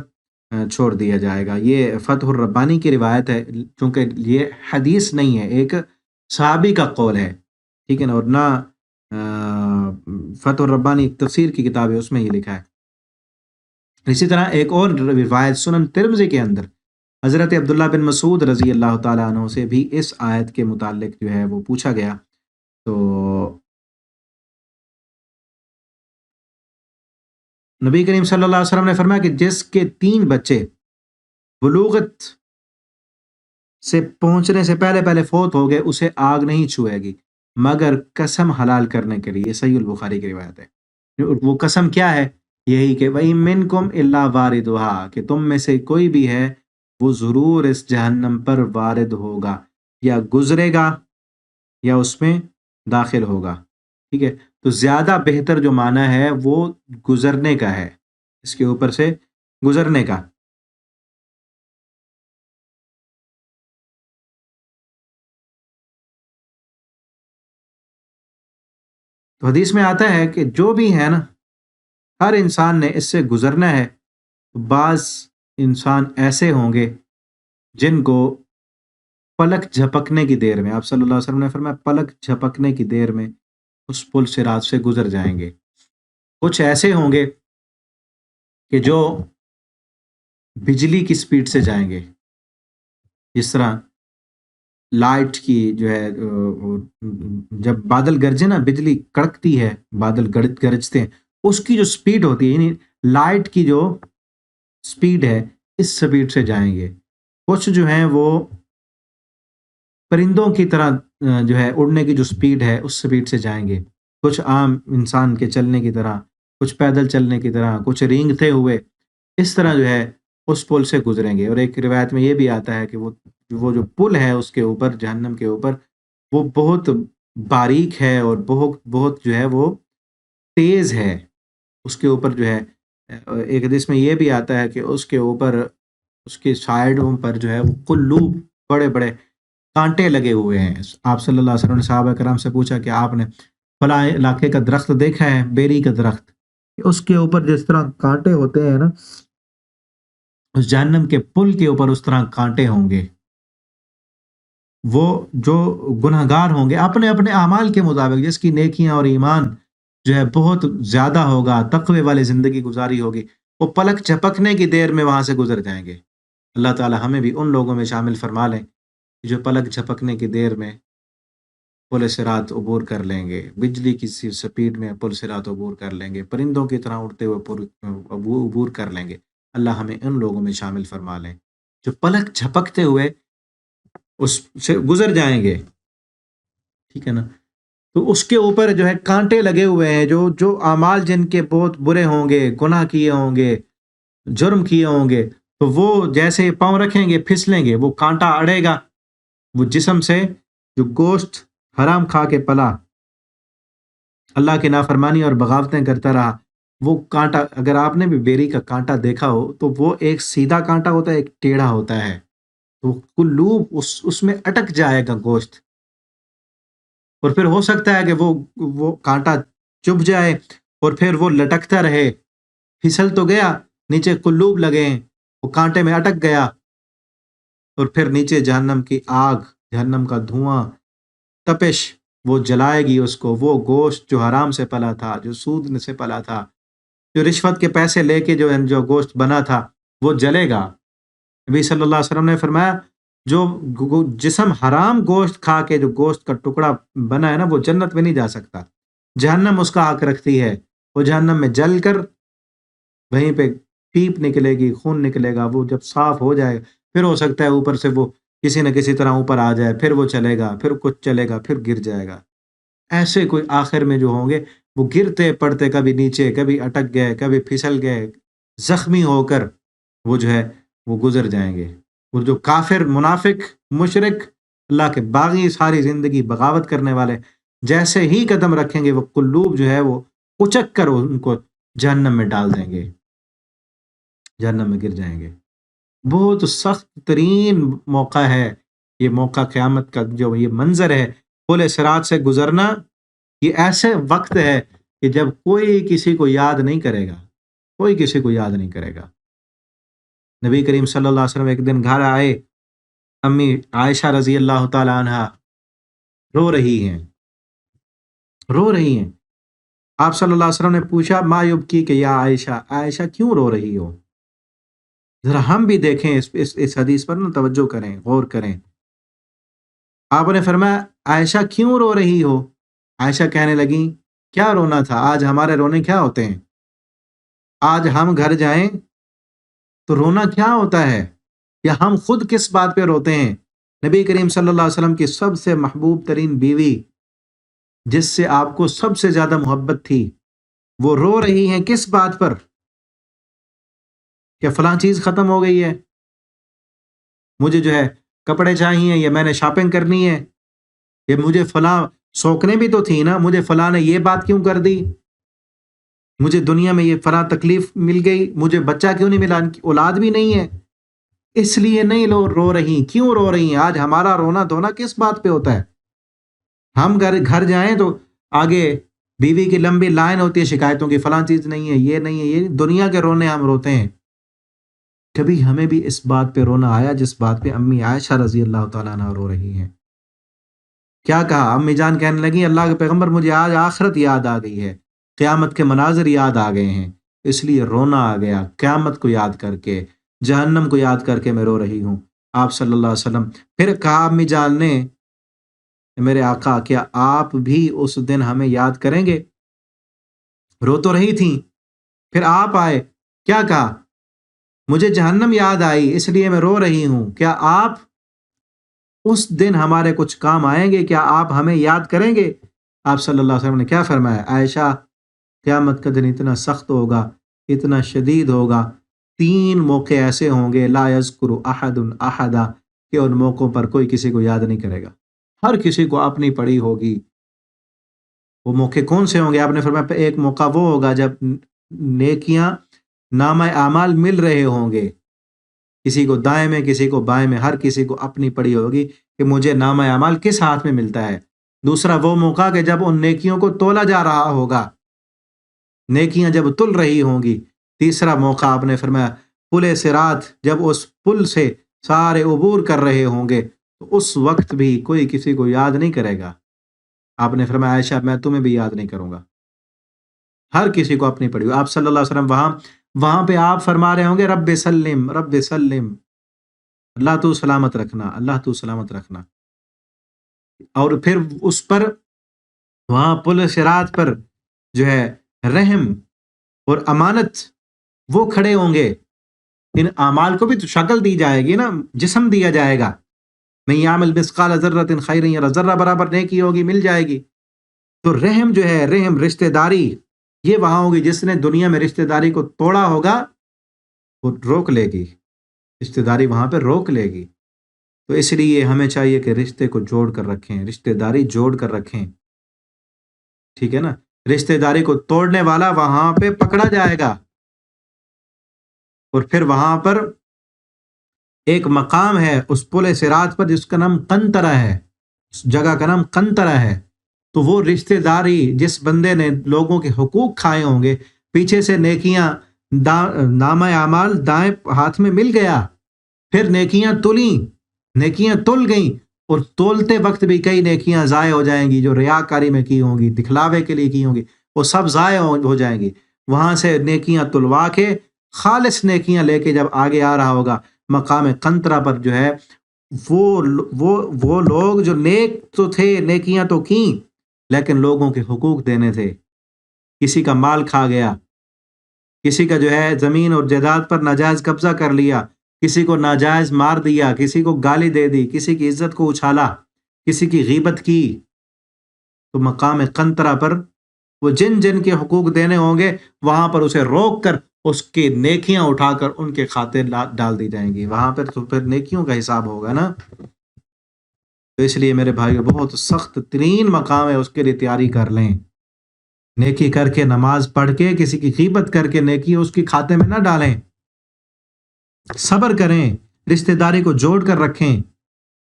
چھوڑ دیا جائے گا۔ یہ فتح الربانی کی روایت ہے، چونکہ یہ حدیث نہیں ہے، ایک صحابی کا قول ہے، ٹھیک ہے نا، اور نہ فتح الربانی تفسیر کی کتاب ہے، اس میں یہ لکھا ہے۔ اسی طرح ایک اور روایت سنن ترمذی کے اندر حضرت عبداللہ بن مسعود رضی اللہ تعالیٰ عنہ سے بھی اس آیت کے متعلق جو ہے وہ پوچھا گیا، تو نبی کریم صلی اللہ علیہ وسلم نے فرمایا کہ جس کے 3 بچے بلوغت سے پہنچنے سے پہلے پہلے فوت ہو گئے اسے آگ نہیں چھوئے گی مگر قسم حلال کرنے کے لیے۔ یہ صحیح البخاری کی روایت ہے۔ وہ قسم کیا ہے؟ یہی کہ وَإِن مِّنكُمْ إِلَّا وَارِدُهَا، کہ تم میں سے کوئی بھی ہے وہ ضرور اس جہنم پر وارد ہوگا، یا گزرے گا یا اس میں داخل ہوگا، ٹھیک ہے۔ تو زیادہ بہتر جو معنی ہے وہ گزرنے کا ہے، اس کے اوپر سے گزرنے کا۔ تو حدیث میں آتا ہے کہ جو بھی ہے نا، ہر انسان نے اس سے گزرنا ہے۔ بعض انسان ایسے ہوں گے جن کو پلک جھپکنے کی دیر میں، آپ صلی اللہ علیہ وسلم نے فرمایا پلک جھپکنے کی دیر میں اس پل صراط سے گزر جائیں گے۔ کچھ ایسے ہوں گے کہ جو بجلی کی سپیڈ سے جائیں گے، جس طرح لائٹ کی جو ہے جب بادل گرجے نا، بجلی کڑکتی ہے، بادل گرجتے ہیں، اس کی جو سپیڈ ہوتی ہے، یعنی لائٹ کی جو سپیڈ ہے اس سپیڈ سے جائیں گے۔ کچھ جو ہیں وہ پرندوں کی طرح جو ہے اڑنے کی جو سپیڈ ہے اس سپیڈ سے جائیں گے، کچھ عام انسان کے چلنے کی طرح، کچھ پیدل چلنے کی طرح، کچھ رینگتے ہوئے اس طرح جو ہے اس پل سے گزریں گے۔ اور ایک روایت میں یہ بھی آتا ہے کہ وہ جو پل ہے اس کے اوپر، جہنم کے اوپر، وہ بہت باریک ہے اور بہت بہت جو ہے وہ تیز ہے۔ اس کے اوپر جو ہے ایک حدیث میں یہ بھی آتا ہے کہ اس کے اوپر، اس کے سائڈوں پر جو ہے وہ قلوب، بڑے بڑے کانٹے لگے ہوئے ہیں۔ آپ صلی اللہ علیہ وسلم نے صحابہ کرام سے پوچھا کہ آپ نے فلاں علاقے کا درخت دیکھا ہے، بیری کا درخت، اس کے اوپر جس طرح کانٹے ہوتے ہیں نا، اس جہنم کے پل کے اوپر اس طرح کانٹے ہوں گے۔ وہ جو گنہگار ہوں گے اپنے اپنے اعمال کے مطابق، جس کی نیکیاں اور ایمان جو ہے بہت زیادہ ہوگا، تقوی والی زندگی گزاری ہوگی، وہ پلک جھپکنے کی دیر میں وہاں سے گزر جائیں گے۔ اللہ تعالی ہمیں بھی ان لوگوں میں شامل فرما لیں جو پلک جھپکنے کی دیر میں پل صراط عبور کر لیں گے، بجلی کی سی سپیڈ میں پل صراط عبور کر لیں گے، پرندوں کی طرح اڑتے ہوئے عبور کر لیں گے۔ اللہ ہمیں ان لوگوں میں شامل فرما لیں جو پلک جھپکتے ہوئے اس سے گزر جائیں گے، ٹھیک ہے نا۔ تو اس کے اوپر جو ہے کانٹے لگے ہوئے ہیں، جو اعمال جن کے بہت برے ہوں گے، گناہ کیے ہوں گے، جرم کیے ہوں گے، تو وہ جیسے پاؤں رکھیں گے پھسلیں گے، وہ کانٹا اڑے گا، وہ جسم سے جو گوشت حرام کھا کے پلا، اللہ کی نافرمانی اور بغاوتیں کرتا رہا، وہ کانٹا، اگر آپ نے بھی بیری کا کانٹا دیکھا ہو تو وہ ایک سیدھا کانٹا ہوتا ہے، ایک ٹیڑھا ہوتا ہے، تو کلوب اس میں اٹک جائے گا گوشت، اور پھر ہو سکتا ہے کہ وہ کانٹا چبھ جائے اور پھر وہ لٹکتا رہے، پھسل تو گیا، نیچے قلوب لگے، وہ کانٹے میں اٹک گیا، اور پھر نیچے جہنم کی آگ، جہنم کا دھواں، تپش، وہ جلائے گی اس کو، وہ گوشت جو حرام سے پلا تھا، جو سود سے پلا تھا، جو رشوت کے پیسے لے کے جو گوشت بنا تھا، وہ جلے گا۔ نبی صلی اللہ علیہ وسلم نے فرمایا جو جسم حرام گوشت کھا کے جو گوشت کا ٹکڑا بنا ہے نا، وہ جنت میں نہیں جا سکتا، جہنم اس کا حق رکھتی ہے، وہ جہنم میں جل کر وہیں پہ پیپ نکلے گی، خون نکلے گا، وہ جب صاف ہو جائے گا پھر ہو سکتا ہے اوپر سے وہ کسی نہ کسی طرح اوپر آ جائے، پھر وہ چلے گا، پھر کچھ چلے گا، پھر گر جائے گا۔ ایسے کوئی آخر میں جو ہوں گے وہ گرتے پڑتے، کبھی نیچے، کبھی اٹک گئے، کبھی پھسل گئے، زخمی ہو کر وہ جو ہے وہ گزر جائیں گے۔ وہ جو کافر، منافق، مشرک اللہ کے باغی ساری زندگی بغاوت کرنے والے جیسے ہی قدم رکھیں گے وہ قلوب جو ہے وہ اچک کر ان کو جہنم میں ڈال دیں گے، جہنم میں گر جائیں گے۔ بہت سخت ترین موقع ہے یہ موقع، قیامت کا جو یہ منظر ہے پل صراط سے گزرنا، یہ ایسے وقت ہے کہ جب کوئی کسی کو یاد نہیں کرے گا، کوئی کسی کو یاد نہیں کرے گا۔ نبی کریم صلی اللہ علیہ وسلم ایک دن گھر آئے، امی عائشہ رضی اللہ تعالی عنہا رو رہی ہیں، رو رہی ہیں۔ آپ صلی اللہ علیہ وسلم نے پوچھا ما یبکی کہ یا عائشہ، عائشہ کیوں رو رہی ہو؟ ذرا ہم بھی دیکھیں اس حدیث پر نا توجہ کریں، غور کریں۔ آپ نے فرمایا عائشہ کیوں رو رہی ہو؟ عائشہ کہنے لگیں کیا رونا تھا، آج ہمارے رونے کیا ہوتے ہیں؟ آج ہم گھر جائیں تو رونا کیا ہوتا ہے؟ یا ہم خود کس بات پہ روتے ہیں؟ نبی کریم صلی اللہ علیہ وسلم کی سب سے محبوب ترین بیوی، جس سے آپ کو سب سے زیادہ محبت تھی، وہ رو رہی ہیں کس بات پر؟ کہ فلاں چیز ختم ہو گئی ہے، مجھے جو ہے کپڑے چاہیے، یا میں نے شاپنگ کرنی ہے، یا مجھے فلاں سوکنے بھی تو تھی نا، مجھے فلاں نے یہ بات کیوں کر دی، مجھے دنیا میں یہ فلاں تکلیف مل گئی، مجھے بچہ کیوں نہیں ملا، اولاد بھی نہیں ہے، اس لیے نہیں لو رو رہی۔ کیوں رو رہی ہیں؟ آج ہمارا رونا دھونا کس بات پہ ہوتا ہے؟ ہم گھر جائیں تو آگے بیوی کی لمبی لائن ہوتی ہے شکایتوں کی، فلاں چیز نہیں ہے، یہ نہیں ہے، یہ دنیا کے رونے ہم روتے ہیں۔ کبھی ہمیں بھی اس بات پہ رونا آیا جس بات پہ امی عائشہ رضی اللہ تعالیٰ عنہ رو رہی ہیں؟ کیا کہا امی جان؟ کہنے لگی اللہ کے پیغمبر مجھے آج آخرت یاد آ گئی ہے، قیامت کے مناظر یاد آ گئے ہیں، اس لیے رونا آ گیا، قیامت کو یاد کر کے، جہنم کو یاد کر کے میں رو رہی ہوں۔ آپ صلی اللہ علیہ وسلم پھر کہا امی جان نے میرے آقا کیا آپ بھی اس دن ہمیں یاد کریں گے؟ رو تو رہی تھیں، پھر آپ آئے، کیا کہا؟ مجھے جہنم یاد آئی اس لیے میں رو رہی ہوں، کیا آپ اس دن ہمارے کچھ کام آئیں گے؟ کیا آپ ہمیں یاد کریں گے؟ آپ صلی اللہ علیہ وسلم نے کیا فرمایا؟ عائشہ قیامت کا دن اتنا سخت ہوگا، اتنا شدید ہوگا، 3 موقع ایسے ہوں گے لا یذکر احد احدا، کہ ان موقعوں پر کوئی کسی کو یاد نہیں کرے گا، ہر کسی کو اپنی پڑی ہوگی۔ وہ موقع کون سے ہوں گے؟ آپ نے فرمایا ایک موقع وہ ہوگا جب نیکیاں نامہ اعمال مل رہے ہوں گے، کسی کو دائیں میں کسی کو بائیں میں، ہر کسی کو اپنی پڑی ہوگی کہ مجھے نامہ اعمال کس ہاتھ میں ملتا ہے۔ دوسرا وہ موقع کہ جب ان نیکیوں کو تولا جا رہا ہوگا، نیکیاں جب تل رہی ہوں گی۔ تیسرا موقع آپ نے فرمایا پل صراط، جب اس پل سے سارے عبور کر رہے ہوں گے تو اس وقت بھی کوئی کسی کو یاد نہیں کرے گا۔ آپ نے فرمایا عائشہ میں تمہیں بھی یاد نہیں کروں گا، ہر کسی کو اپنی پڑی ہوئی۔ آپ صلی اللہ علیہ وسلم وہاں پہ آپ فرما رہے ہوں گے رب سلم رب سلم، اللہ تو سلامت رکھنا، اللہ تو سلامت رکھنا۔ اور پھر اس پر وہاں پل صراط پر جو ہے رحم اور امانت وہ کھڑے ہوں گے، ان اعمال کو بھی تو شکل دی جائے گی نا، جسم دیا جائے گا، من یعمل مثقال ذرۃ خیرا یرہ، ذرہ برابر نیکی ہوگی مل جائے گی۔ تو رحم جو ہے، رحم رشتہ داری، یہ وہاں ہوگی۔ جس نے دنیا میں رشتہ داری کو توڑا ہوگا وہ روک لے گی، رشتہ داری وہاں پہ روک لے گی۔ تو اس لیے ہمیں چاہیے کہ رشتے کو جوڑ کر رکھیں، رشتہ داری جوڑ کر رکھیں، ٹھیک ہے نا؟ رشتہ داری کو توڑنے والا وہاں پہ پکڑا جائے گا، اور پھر وہاں پر ایک مقام ہے اس پل صراط پر جس کا نام قنطرہ ہے، اس جگہ کا نام قنطرہ ہے۔ تو وہ رشتہ داری جس بندے نے لوگوں کے حقوق کھائے ہوں گے، پیچھے سے نیکیاں نامہ اعمال دائیں ہاتھ میں مل گیا، پھر نیکیاں تل گئیں، اور تولتے وقت بھی کئی نیکیاں ضائع ہو جائیں گی جو ریاکاری میں کی ہوں گی، دکھلاوے کے لیے کی ہوں گی، وہ سب ضائع ہو جائیں گی۔ وہاں سے نیکیاں تلوا کے خالص نیکیاں لے کے جب آگے آ رہا ہوگا مقام قنطرہ پر، جو ہے وہ لوگ جو نیک تو تھے، نیکیاں تو کیں، لیکن لوگوں کے حقوق دینے تھے، کسی کا مال کھا گیا، کسی کا جو ہے زمین اور جائیداد پر ناجائز قبضہ کر لیا، کسی کو ناجائز مار دیا، کسی کو گالی دے دی، کسی کی عزت کو اچھالا، کسی کی غیبت کی، تو مقام قنطرہ پر وہ جن جن کے حقوق دینے ہوں گے وہاں پر اسے روک کر اس کی نیکیاں اٹھا کر ان کے کھاتے ڈال دی جائیں گی، وہاں پر تو پھر نیکیوں کا حساب ہوگا نا۔ تو اس لیے میرے بھائیو بہت سخت ترین مقام ہے، اس کے لیے تیاری کر لیں۔ نیکی کر کے، نماز پڑھ کے، کسی کی غیبت کر کے نیکی اس کی کھاتے میں نہ ڈالیں، صبر کریں، رشتہ داری کو جوڑ کر رکھیں۔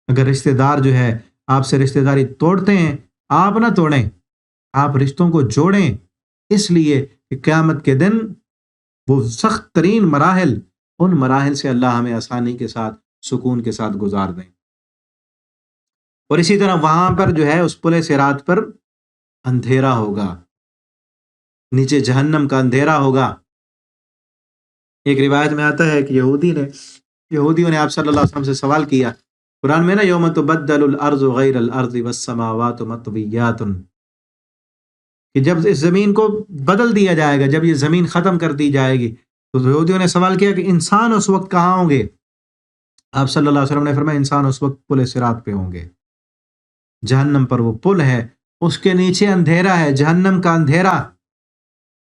اگر رشتہ دار جو ہے آپ سے رشتہ داری توڑتے ہیں، آپ نہ توڑیں، آپ رشتوں کو جوڑیں، اس لیے کہ قیامت کے دن وہ سخت ترین مراحل، ان مراحل سے اللہ ہمیں آسانی کے ساتھ، سکون کے ساتھ گزار دیں۔ اور اسی طرح وہاں پر جو ہے اس پل صراط پر اندھیرا ہوگا، نیچے جہنم کا اندھیرا ہوگا۔ ایک روایت میں آتا ہے کہ یہودیوں نے آپ صلی اللہ علیہ وسلم سے سوال کیا، قرآن میں نا یوم تبدل الارض غیر الارض والسماوات مطویات، کہ جب اس زمین کو بدل دیا جائے گا، جب یہ زمین ختم کر دی جائے گی، تو یہودیوں نے سوال کیا کہ انسان اس وقت کہاں ہوں گے؟ آپ صلی اللہ علیہ وسلم نے فرمایا انسان اس وقت پل صراط پہ ہوں گے، جہنم پر وہ پل ہے، اس کے نیچے اندھیرا ہے، جہنم کا اندھیرا،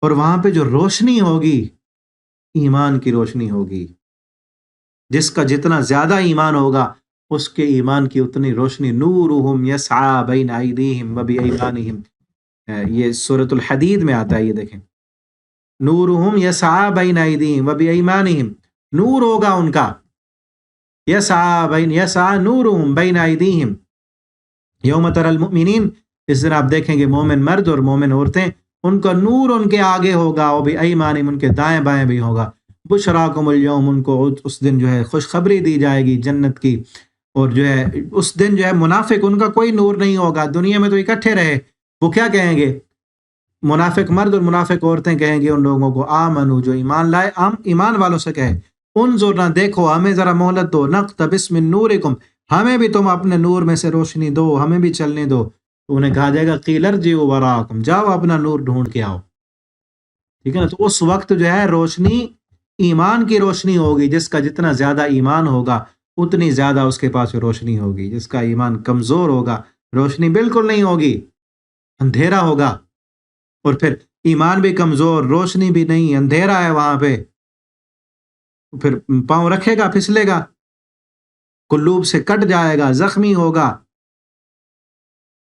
اور وہاں پہ جو روشنی ہوگی ایمان کی روشنی ہوگی۔ جس کا جتنا زیادہ ایمان ہوگا اس کے ایمان کی اتنی روشنی، نورہم یسعی بین ایدیہم وبایمانہم، یہ سورۃ الحدید میں آتا ہے، یہ دیکھیں، نورہم یسعی بین ایدیہم وبایمانہم، نور ہوگا ان کا، یسعی نورہم بین ایدیہم یوم تری المؤمنین، اس دن آپ دیکھیں گے مومن مرد اور مومن عورتیں، ان کا نور ان کے آگے ہوگا، وبایمانہم ان کے دائیں بائیں بھی ہوگا، بشراکم اليوم، ان کو اس دن جو ہے خوشخبری دی جائے گی جنت کی۔ اور جو ہے اس دن جو ہے منافق، ان کا کوئی نور نہیں ہوگا، دنیا میں تو اکٹھے رہے، وہ کیا کہیں گے؟ منافق مرد اور منافق عورتیں کہیں گے ان لوگوں کو، آمنو، جو ایمان لائے، ایمان والوں سے کہے، انظرنا، دیکھو، ہمیں ذرا مہلت دو، نقتبس من نورکم، ہمیں بھی تم اپنے نور میں سے روشنی دو، ہمیں بھی چلنے دو۔ تو انہیں کہا جائے گا قیل ارجعوا وراءکم، جاؤ اپنا نور ڈھونڈ کے آؤ، ٹھیک ہے نا؟ تو اس وقت جو ہے روشنی ایمان کی روشنی ہوگی، جس کا جتنا زیادہ ایمان ہوگا اتنی زیادہ اس کے پاس روشنی ہوگی، جس کا ایمان کمزور ہوگا روشنی بالکل نہیں ہوگی، اندھیرا ہوگا۔ اور پھر ایمان بھی کمزور، روشنی بھی نہیں، اندھیرا ہے وہاں پہ، پھر پاؤں رکھے گا پھسلے گا، قلوب سے کٹ جائے گا، زخمی ہوگا،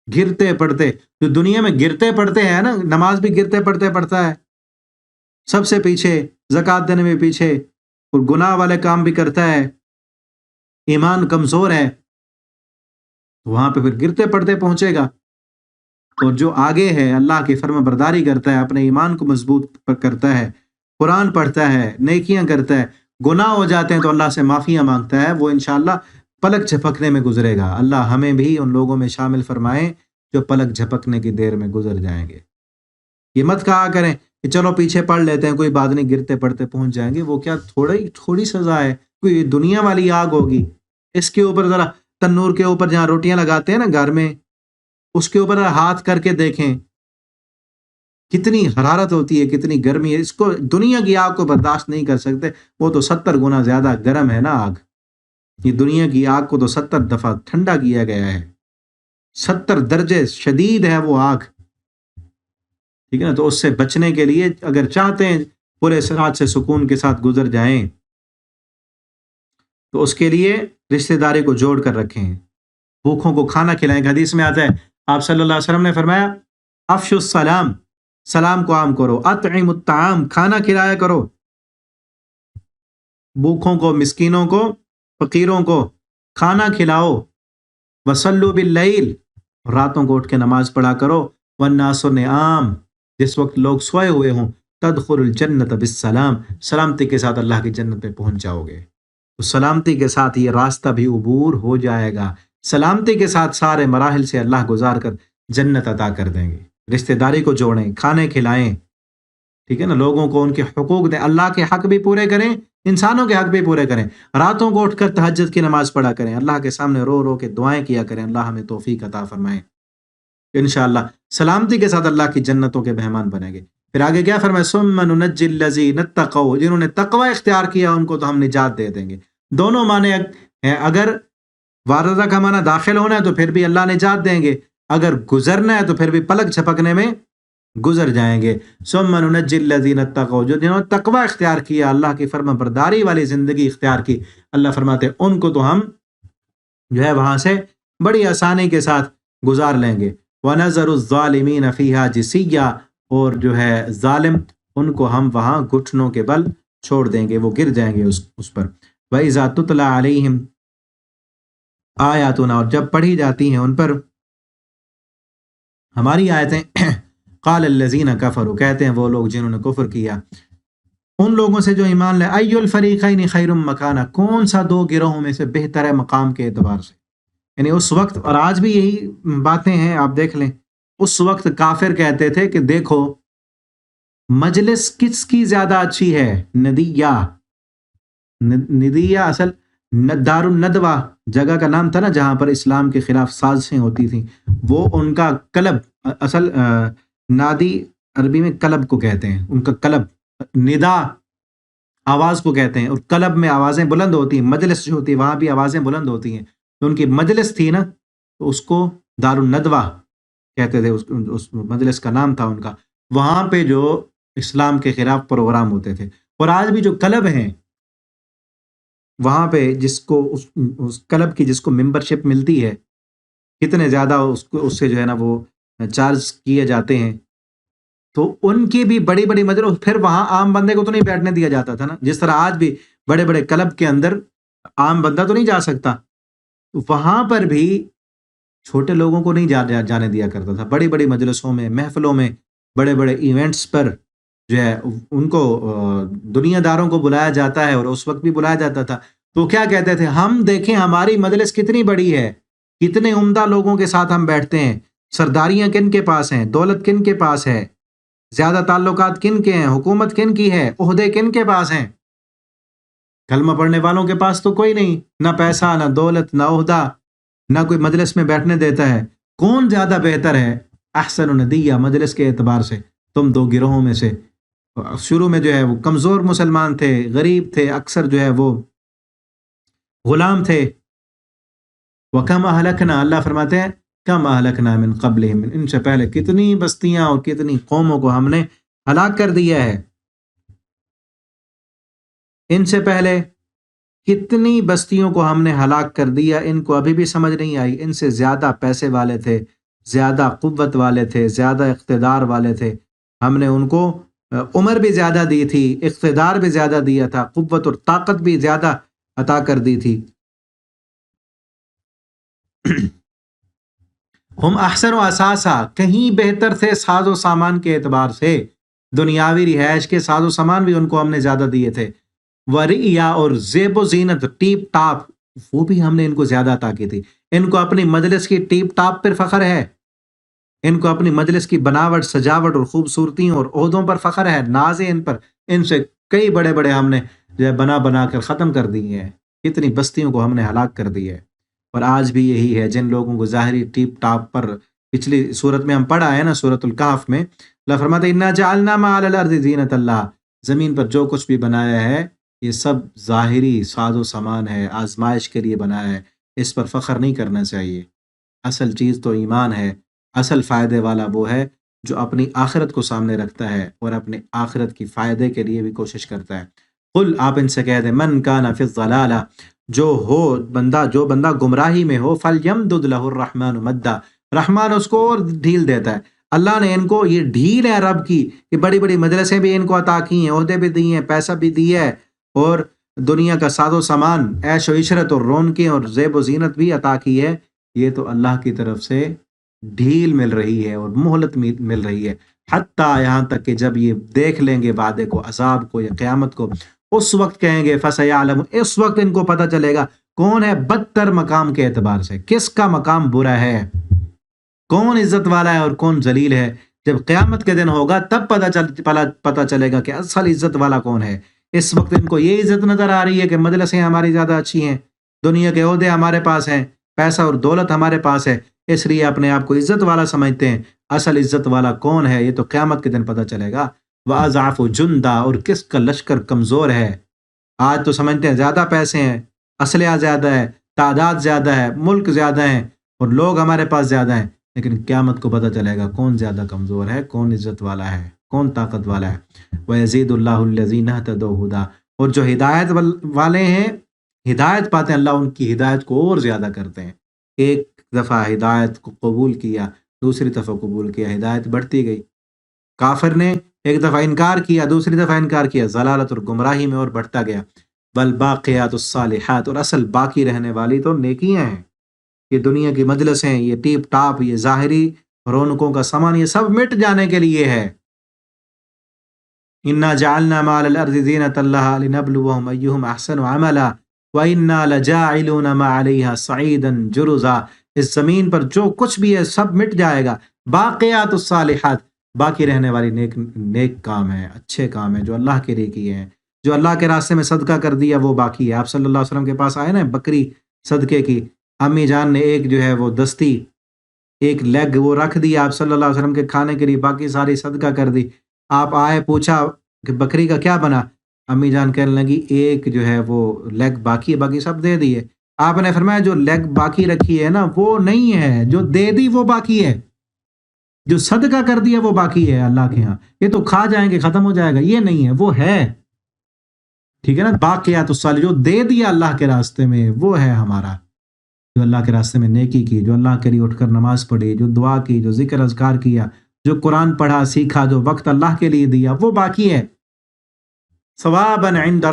گرتے پڑتے، جو دنیا میں گرتے پڑتے ہیں نا، نماز بھی گرتے پڑتے پڑتا ہے، سب سے پیچھے، زکوٰۃ دینے میں پیچھے، اور گناہ والے کام بھی کرتا ہے، ایمان کمزور ہے، وہاں پہ پھر گرتے پڑتے پہنچے گا۔ اور جو آگے ہے، اللہ کی فرما برداری کرتا ہے، اپنے ایمان کو مضبوط کرتا ہے، قرآن پڑھتا ہے، نیکیاں کرتا ہے، گناہ ہو جاتے ہیں تو اللہ سے معافیاں مانگتا ہے، وہ انشاءاللہ پلک جھپکنے میں گزرے گا۔ اللہ ہمیں بھی ان لوگوں میں شامل فرمائے جو پلک جھپکنے کی دیر میں گزر جائیں گے۔ یہ مت کہا کریں کہ چلو پیچھے پڑھ لیتے ہیں، کوئی بات نہیں، گرتے پڑتے پہنچ جائیں گے، وہ کیا تھوڑی سزا ہے، کوئی دنیا والی آگ ہوگی؟ اس کے اوپر ذرا تنور کے اوپر جہاں روٹیاں لگاتے ہیں نا گھر میں، اس کے اوپر ہاتھ کر کے دیکھیں کتنی حرارت ہوتی ہے، کتنی گرمی ہے، اس کو دنیا کی آگ کو برداشت نہیں کر سکتے، وہ تو 70 گنا زیادہ گرم ہے نا آگ، یہ دنیا کی آگ کو تو 70 دفعہ ٹھنڈا کیا گیا ہے، 70 درجے شدید ہے وہ آگ، ٹھیک ہے نا؟ تو اس سے بچنے کے لیے اگر چاہتے ہیں پورے صراط سے سکون کے ساتھ گزر جائیں، تو اس کے لیے رشتہ داری کو جوڑ کر رکھیں، بھوکھوں کو کھانا کھلائیں۔ حدیث میں آتا ہے، آپ صلی اللہ علیہ وسلم نے فرمایا، افشوا السلام، سلام کو عام کرو، اطعموا الطعام، کھانا کھلایا کرو، بھوکھوں کو، مسکینوں کو، فقیروں کو کھانا کھلاؤ، وصلوا باللیل، راتوں کو اٹھ کے نماز پڑھا کرو، والناس نعام، جس وقت لوگ سوئے ہوئے ہوں، تدخل الجنت بالسلام، سلامتی کے ساتھ اللہ کی جنت میں پہنچ جاؤ گے۔ تو سلامتی کے ساتھ یہ راستہ بھی عبور ہو جائے گا، سلامتی کے ساتھ سارے مراحل سے اللہ گزار کر جنت عطا کر دیں گے۔ رشتہ داری کو جوڑیں، کھانے کھلائیں، ٹھیک ہے نا؟ لوگوں کو ان کے حقوق دیں، اللہ کے حق بھی پورے کریں، انسانوں کے حق بھی پورے کریں، راتوں کو اٹھ کر تہجد کی نماز پڑھا کریں، اللہ کے سامنے رو رو کے دعائیں کیا کریں، اللہ ہمیں توفیق عطا فرمائے، انشاءاللہ سلامتی کے ساتھ اللہ کی جنتوں کے مہمان بنیں گے۔ پھر آگے کیا فرمائے، ثم ننجی الذین اتقوا، جنہوں نے تقوی اختیار کیا ان کو تو ہم نجات دے دیں گے۔ دونوں معنی ہیں، اگر واردہ کا معنی داخل ہونا ہے تو پھر بھی اللہ نجات دیں گے، اگر گزرنا ہے تو پھر بھی پلک جھپکنے میں گزر جائیں گے۔ ثم ننجی الذین اتقوا، جنہوں نے تقوی اختیار کیا، اللہ کی فرما برداری والی زندگی اختیار کی، اللہ فرماتے ہیں ان کو تو ہم جو ہے وہاں سے بڑی آسانی کے ساتھ گزار لیں گے۔ وَنَذَرُ الظَّالِمِينَ فِيهَا جِثِيًّا، اور جو ہے ظالم ان کو ہم وہاں گھٹنوں کے بل چھوڑ دیں گے، وہ گر جائیں گے اس پر۔ وَإِذَا تُتْلَى عَلَيْهِمْ آیاتنا، اور جب پڑھی جاتی ہیں ان پر ہماری آیتیں، قال الذین کفروا، کہتے ہیں وہ لوگ جنہوں نے کفر کیا ان لوگوں سے جو ایمان لے، ای الفریقین خیر مکانا، کون سا دو گروہوں میں سے بہتر ہے مقام کے اعتبار سے۔ یعنی اس وقت، اور آج بھی یہی باتیں ہیں، آپ دیکھ لیں، اس وقت کافر کہتے تھے کہ دیکھو مجلس کس کی زیادہ اچھی ہے، ندیہ اصل دار الندوہ جگہ کا نام تھا نا، جہاں پر اسلام کے خلاف سازشیں ہوتی تھیں، وہ ان کا کلب، اصل نادی عربی میں کلب کو کہتے ہیں، ان کا کلب، ندا آواز کو کہتے ہیں، اور کلب میں آوازیں بلند ہوتی ہیں، مجلس جو ہوتی ہے وہاں بھی آوازیں بلند ہوتی ہیں، تو ان کی مجلس تھی نا، تو اس کو دار الندوہ کہتے تھے، اس مجلس کا نام تھا ان کا۔ وہاں پہ جو اسلام کے خلاف پروگرام ہوتے تھے، اور آج بھی جو کلب ہیں وہاں پہ جس کو اس کلب کی جس کو ممبرشپ ملتی ہے، کتنے زیادہ اس سے جو ہے نا وہ چارج کیے جاتے ہیں، تو ان کی بھی بڑی بڑی مجلس، پھر وہاں عام بندے کو تو نہیں بیٹھنے دیا جاتا تھا نا، جس طرح آج بھی بڑے بڑے کلب کے اندر عام بندہ تو نہیں جا سکتا، وہاں پر بھی چھوٹے لوگوں کو نہیں جانے دیا کرتا تھا۔ بڑی بڑی مجلسوں میں، محفلوں میں، بڑے بڑے ایونٹس پر جو ہے ان کو دنیا داروں کو بلایا جاتا ہے، اور اس وقت بھی بلایا جاتا تھا، تو کیا کہتے تھے، ہم دیکھیں ہماری مجلس کتنی بڑی ہے، کتنے عمدہ لوگوں کے ساتھ ہم بیٹھتے ہیں، سرداریاں کن کے پاس ہیں، دولت کن کے پاس ہے، زیادہ تعلقات کن کے ہیں، حکومت کن کی ہے، عہدے کن کے پاس ہیں۔ کلمہ پڑھنے والوں کے پاس تو کوئی نہیں، نہ پیسہ، نہ دولت، نہ عہدہ، نہ کوئی مجلس میں بیٹھنے دیتا ہے۔ کون زیادہ بہتر ہے؟ احسن ندیہ، مجلس کے اعتبار سے تم دو گروہوں میں سے۔ شروع میں جو ہے وہ کمزور مسلمان تھے، غریب تھے، اکثر جو ہے وہ غلام تھے۔ وَكَمْ أَهْلَكْنَا، اللہ فرماتے ہیں کم اہلکنا من قبلہم، ان سے پہلے کتنی بستیاں اور کتنی قوموں کو ہم نے ہلاک کر دیا ہے، ان سے پہلے کتنی بستیوں کو ہم نے ہلاک کر دیا، ان کو ابھی بھی سمجھ نہیں آئی، ان سے زیادہ پیسے والے تھے، زیادہ قوت والے تھے، زیادہ اقتدار والے تھے، ہم نے ان کو عمر بھی زیادہ دی تھی، اقتدار بھی زیادہ دیا تھا، قوت اور طاقت بھی زیادہ عطا کر دی تھی۔ ہم احسن و اساسا، کہیں بہتر تھے ساز و سامان کے اعتبار سے، دنیاوی رہائش کے ساز و سامان بھی ان کو ہم نے زیادہ دیے تھے، وریا اور زیب و زینت، ٹیپ ٹاپ، وہ بھی ہم نے ان کو زیادہ عطا کی تھی۔ ان کو اپنی مجلس کی ٹیپ ٹاپ پر فخر ہے، ان کو اپنی مجلس کی بناوٹ، سجاوٹ اور خوبصورتیوں اور عہدوں پر فخر ہے، ناز ہے ان پر، ان سے کئی بڑے بڑے ہم نے جو ہے بنا بنا کر ختم کر دی ہیں، کتنی بستیوں کو ہم نے ہلاک کر دی ہے۔ اور آج بھی یہی ہے، جن لوگوں کو ظاہری ٹیپ ٹاپ پر، پچھلی صورت میں ہم پڑھا ہے نا، سورۃ الکہف میں اللہ فرماتا ہے انا جعلنا ما علی الارض زینۃ اللہ، زمین پر جو کچھ بھی بنایا ہے یہ سب ظاہری ساز و سامان ہے، آزمائش کے لیے بنایا ہے، اس پر فخر نہیں کرنا چاہیے۔ اصل چیز تو ایمان ہے، اصل فائدے والا وہ ہے جو اپنی آخرت کو سامنے رکھتا ہے اور اپنے آخرت کی فائدے کے لیے بھی کوشش کرتا ہے۔ قل، آپ ان سے کہہ دیں، من کان فی الضلالہ، جو بندہ گمراہی میں ہو، فلیمدد لہ الرحمن مدا، رحمان اس کو اور ڈھیل دیتا ہے۔ اللہ نے ان کو یہ ڈھیل ہے رب کی، کہ بڑی بڑی مجلسیں بھی ان کو عطا کی ہیں، عہدے بھی دی ہیں، پیسہ بھی دیا ہے، اور دنیا کا ساز و سامان، عیش و عشرت اور رونقیں اور زیب و زینت بھی عطا کی ہے۔ یہ تو اللہ کی طرف سے ڈھیل مل رہی ہے اور مہلت مل رہی ہے، حتیٰ یہاں تک کہ جب یہ دیکھ لیں گے وعدے کو، عذاب کو یا قیامت کو، اس وقت کہیں گے فَسَيَعْلَمُ، اس وقت ان کو پتہ چلے گا کون ہے بدتر مقام کے اعتبار سے، کس کا مقام برا ہے، کون عزت والا ہے اور کون ذلیل ہے۔ جب قیامت کے دن ہوگا تب پتہ چلے گا کہ اصل عزت والا کون ہے۔ اس وقت ان کو یہ عزت نظر آ رہی ہے کہ مجلسیں ہماری زیادہ اچھی ہیں، دنیا کے عہدے ہمارے پاس ہیں، پیسہ اور دولت ہمارے پاس ہے، اس لیے اپنے آپ کو عزت والا سمجھتے ہیں۔ اصل عزت والا کون ہے یہ تو قیامت کے دن پتہ چلے گا۔ وَأَضْعَفُ جُنْدًا، اور کس کا لشکر کمزور ہے۔ آج تو سمجھتے ہیں زیادہ پیسے ہیں، اسلحہ زیادہ ہے، تعداد زیادہ ہے، ملک زیادہ ہیں اور لوگ ہمارے پاس زیادہ ہیں، لیکن قیامت کو پتہ چلے گا کون زیادہ کمزور ہے، کون عزت والا ہے، کون طاقت والا ہے۔ وَيَزِيدُ اللَّهُ الَّذِينَ اهْتَدَوْا هُدًى، اور جو ہدایت والے ہیں، ہدایت پاتے ہیں، اللہ ان کی ہدایت کو اور زیادہ کرتے ہیں۔ ایک دفعہ ہدایت کو قبول کیا، دوسری دفعہ قبول کیا، ہدایت بڑھتی گئی۔ کافر نے ایک دفعہ انکار کیا، دوسری دفعہ انکار کیا، ضلالت اور گمراہی میں اور بڑھتا گیا۔ بل باقیات الصالحات، اور اصل باقی رہنے والی تو نیکیاں ہیں۔ یہ دنیا کی مجلسیں، یہ ٹیپ ٹاپ، یہ ظاہری رونقوں کا سامان، یہ سب مٹ جانے کے لیے ہے۔ انا جعلنا ما علی الارض زینۃ لها لنبلوهم ایہم احسن عملا وانا لجاعلون ما علیہا صعیدا جرزا۔ اس زمین پر جو کچھ بھی ہے سب مٹ جائے گا۔ باقیات الصالحات، باقی رہنے والی نیک کام ہیں، اچھے کام ہیں جو اللہ کے لیے کیے ہیں، جو اللہ کے راستے میں صدقہ کر دیا وہ باقی ہے۔ آپ صلی اللہ علیہ وسلم کے پاس آئے نا بکری صدقے کی، امی جان نے ایک جو ہے وہ دستی، ایک لیگ وہ رکھ دی آپ صلی اللہ علیہ وسلم کے کھانے کے لیے، باقی ساری صدقہ کر دی۔ آپ آئے، پوچھا کہ بکری کا کیا بنا؟ امی جان کہنے لگی ایک جو ہے وہ لیگ باقی ہے، باقی سب دے دیے۔ آپ نے فرمایا جو لیگ باقی رکھی ہے نا وہ نہیں ہے، جو دے دی وہ باقی ہے، جو صدقہ کر دیا وہ باقی ہے اللہ کے ہاں۔ یہ تو کھا جائیں گے ختم ہو جائے گا، یہ نہیں ہے، وہ ہے، ٹھیک ہے نا۔ باقیات الصالحات، جو دے دیا اللہ کے راستے میں وہ ہے ہمارا، جو اللہ کے راستے میں نیکی کی، جو اللہ کے لیے اٹھ کر نماز پڑھی، جو دعا کی، جو ذکر اذکار کیا، جو قرآن پڑھا سیکھا، جو وقت اللہ کے لیے دیا وہ باقی ہے۔ ثواباً عند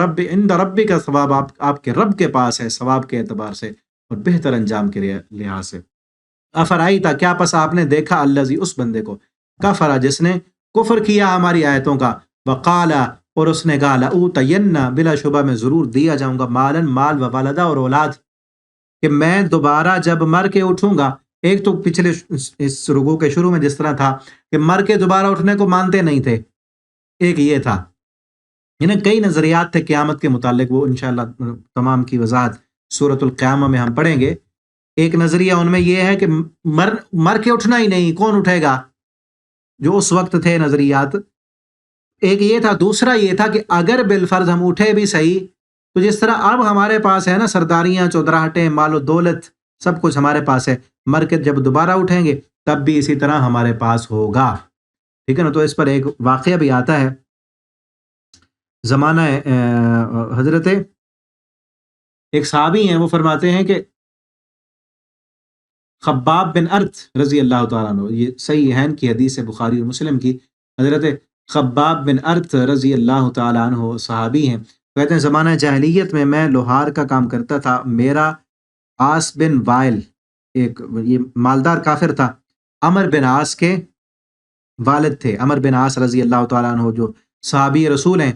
رب کا ثواب آپ کے رب کے پاس ہے، ثواب کے اعتبار سے اور بہتر انجام کے لحاظ سے۔ افرائیتا، کیا پس آپ نے دیکھا، الذی، اس بندے کو، کفر، جس نے کفر کیا ہماری آیتوں کا، وقال، اور اس نے کہا لأوتین، بلا شبہ میں ضرور دیا جاؤں گا، مالن، مال، و ولدا، اور اولاد، کہ میں دوبارہ جب مر کے اٹھوں گا۔ ایک تو پچھلے اس رکوع کے شروع میں جس طرح تھا کہ مر کے دوبارہ اٹھنے کو مانتے نہیں تھے، ایک یہ تھا، یعنی کئی نظریات تھے قیامت کے متعلق، وہ انشاءاللہ تمام کی وضاحت سورۃ القیامہ میں ہم پڑھیں گے۔ ایک نظریہ ان میں یہ ہے کہ مر کے اٹھنا ہی نہیں، کون اٹھے گا، جو اس وقت تھے نظریات، ایک یہ تھا۔ دوسرا یہ تھا کہ اگر بالفرض ہم اٹھے بھی صحیح، تو جس طرح اب ہمارے پاس ہے نا سرداریاں، چودراہٹیں، مال و دولت، سب کچھ ہمارے پاس ہے، مر کے جب دوبارہ اٹھیں گے تب بھی اسی طرح ہمارے پاس ہوگا، ٹھیک ہے نا۔ تو اس پر ایک واقعہ بھی آتا ہے، زمانہ حضرت ایک صحابی ہیں، وہ فرماتے ہیں کہ خباب بن ارت رضی اللہ تعالیٰ عنہ، یہ صحیحین کی حدیث ہے، بخاری اور مسلم کی، حضرت خباب بن ارت رضی اللہ تعالیٰ عنہ صحابی ہیں، کہتے ہیں زمانہ جاہلیت میں لوہار کا کام کرتا تھا، میرا عاص بن وائل، ایک یہ مالدار کافر تھا، عمر بن عاص کے والد تھے، عمر بن عاص رضی اللہ تعالیٰ عنہ جو صحابی رسول ہیں،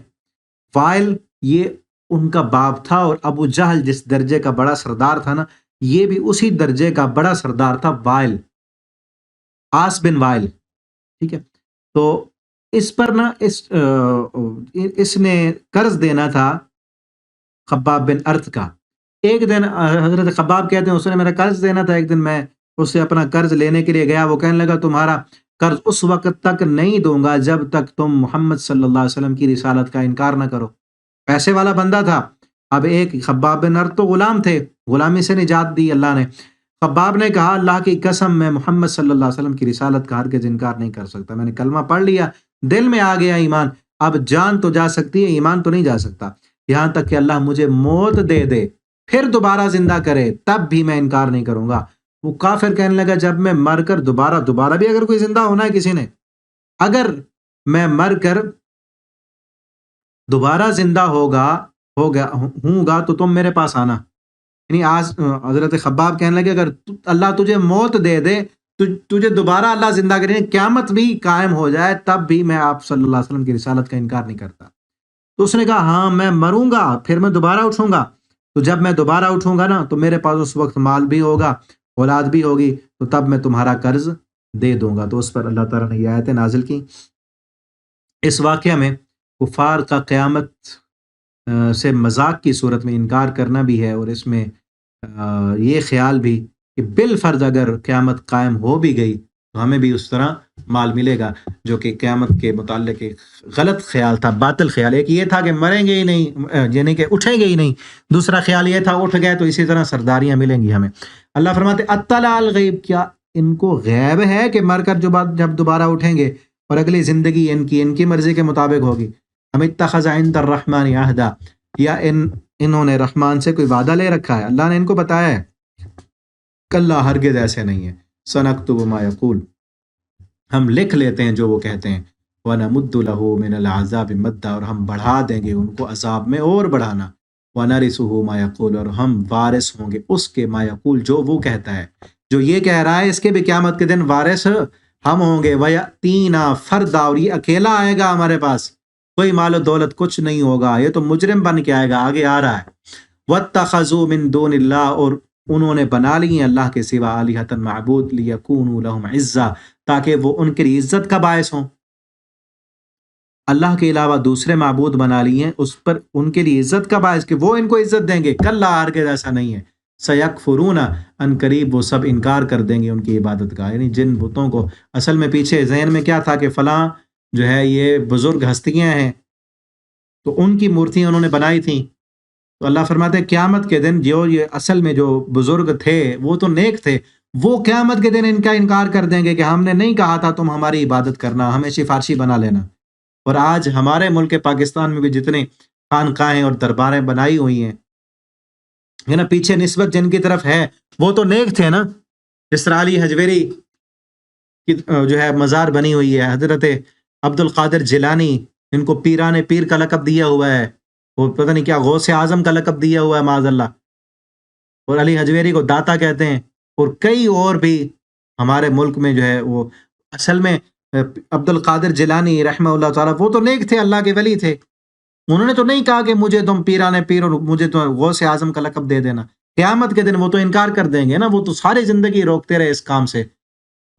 وائل یہ ان کا باپ تھا، اور ابو جہل جس درجے کا بڑا سردار تھا نا، یہ بھی اسی درجے کا بڑا سردار تھا، وائل، عاص بن وائل، ٹھیک ہے۔ تو اس پر نا اس نے قرض دینا تھا خباب بن ارت کا۔ ایک دن حضرت خباب کہتے ہیں اس نے میرا قرض دینا تھا، ایک دن میں اس سے اپنا قرض لینے کے لیے گیا، وہ کہنے لگا تمہارا قرض اس وقت تک نہیں دوں گا جب تک تم محمد صلی اللہ علیہ وسلم کی رسالت کا انکار نہ کرو۔ پیسے والا بندہ تھا۔ اب ایک خباب بن ارت تو غلام تھے، غلامی سے نجات دی اللہ نے۔ خباب نے کہا اللہ کی قسم میں محمد صلی اللہ علیہ وسلم کی رسالت کا ہرگز انکار نہیں کر سکتا، میں نے کلمہ پڑھ لیا، دل میں آ گیا ایمان، اب جان تو جا سکتی ہے، ایمان تو نہیں جا سکتا، یہاں تک کہ اللہ مجھے موت دے دے پھر دوبارہ زندہ کرے تب بھی میں انکار نہیں کروں گا۔ وہ کافر کہنے لگا جب میں مر کر دوبارہ بھی اگر کوئی زندہ ہونا ہے کسی نے، اگر میں مر کر دوبارہ زندہ ہوں گا تو تم میرے پاس آنا، یعنی آج حضرت خباب کہنے لگے اگر اللہ تجھے موت دے دے، تجھے دوبارہ اللہ زندہ کرے، قیامت بھی قائم ہو جائے تب بھی میں آپ صلی اللہ علیہ وسلم کی رسالت کا انکار نہیں کرتا۔ تو اس نے کہا ہاں میں مروں گا پھر میں دوبارہ اٹھوں گا، تو جب میں دوبارہ اٹھوں گا نا تو میرے پاس اس وقت مال بھی ہوگا، اولاد بھی ہوگی، تو تب میں تمہارا قرض دے دوں گا۔ تو اس پر اللہ تعالیٰ نے یہ آیتیں نازل کی۔ اس واقعہ میں کفار کا قیامت سے مذاق کی صورت میں انکار کرنا بھی ہے، اور اس میں یہ خیال بھی کہ بالفرض اگر قیامت قائم ہو بھی گئی تو ہمیں بھی اس طرح مال ملے گا، جو کہ قیامت کے متعلق ایک غلط خیال تھا، باطل خیال۔ ایک یہ تھا کہ مریں گے ہی نہیں، یعنی کہ اٹھیں گے ہی نہیں، دوسرا خیال یہ تھا اٹھ گئے تو اسی طرح سرداریاں ملیں گی ہمیں۔ اللہ فرماتے اطلع الغیب، کیا ان کو غیب ہے کہ مر کر جب دوبارہ اٹھیں گے اور اگلی زندگی ان کی مرضی کے مطابق ہوگی؟ ام اتخذ عند الرحمن عہدا، یا انہوں نے رحمان سے کوئی وعدہ لے رکھا ہے؟ اللہ نے ان کو بتایا ہے کلا ہرگز ایسے نہیں ہے، سنکتب ما یقول، ہم لکھ لیتے ہیں جو وہ کہتے ہیں، وَنَمُدُّ لَهُ مِنَ الْعَذَابِ مَدًّا، اور ہم بڑھا دیں گے ان کو عذاب میں اور بڑھانا، وَنَرِثُهُ مَا يَقُولُ، اور ہم وارث ہوں گے اس کے، ما یقول جو وہ کہتا ہے، جو یہ کہہ رہا ہے اس کے بھی قیامت کے دن وارث ہم ہوں گے، وَيَأْتِينَا فَرْدًا، اور یہ اکیلا آئے گا ہمارے پاس، کوئی مال و دولت کچھ نہیں ہوگا، یہ تو مجرم بن کے آئے گا، آگے آ رہا ہے، وَاتَّخَذُوا مِن دُونِ اللَّهِ، اور انہوں نے بنا لی ہیں اللہ کے سوا آلہۃ معبود، لیکونوا لہم عزا، تاکہ وہ ان کے لیے عزت کا باعث ہوں، اللہ کے علاوہ دوسرے معبود بنا لیے ہیں اس پر ان کے لیے عزت کا باعث کہ وہ ان کو عزت دیں گے، کلا ہرگز ایسا نہیں ہے، سیکفرون، ان قریب وہ سب انکار کر دیں گے ان کی عبادت کا، یعنی جن بتوں کو اصل میں پیچھے ذہن میں کیا تھا کہ فلاں جو ہے یہ بزرگ ہستیاں ہیں تو ان کی مورتیاں انہوں نے بنائی تھیں، تو اللہ فرماتے ہیں قیامت کے دن جو یہ اصل میں جو بزرگ تھے وہ تو نیک تھے، وہ قیامت کے دن ان کا انکار کر دیں گے کہ ہم نے نہیں کہا تھا تم ہماری عبادت کرنا، ہمیں سفارشی بنا لینا۔ اور آج ہمارے ملک پاکستان میں بھی جتنے خانقاہیں اور درباریں بنائی ہوئی ہیں ہے نا، پیچھے نسبت جن کی طرف ہے وہ تو نیک تھے نا، اسرالی حجویری کی جو ہے مزار بنی ہوئی ہے، حضرت عبد القادر جیلانی، ان کو پیران پیر کا لقب دیا ہوا ہے، وہ پتہ نہیں کیا غوث اعظم کا لقب دیا ہوا ہے معاذ اللہ، اور علی حجویری کو داتا کہتے ہیں، اور کئی اور بھی ہمارے ملک میں جو ہے وہ اصل میں عبد القادر جیلانی رحمہ اللہ تعالیٰ وہ تو نیک تھے، اللہ کے ولی تھے، انہوں نے تو نہیں کہا کہ مجھے تم پیران پیر اور مجھے تو غوث اعظم کا لقب دے دینا، قیامت کے دن وہ تو انکار کر دیں گے نا، وہ تو ساری زندگی روکتے رہے اس کام سے،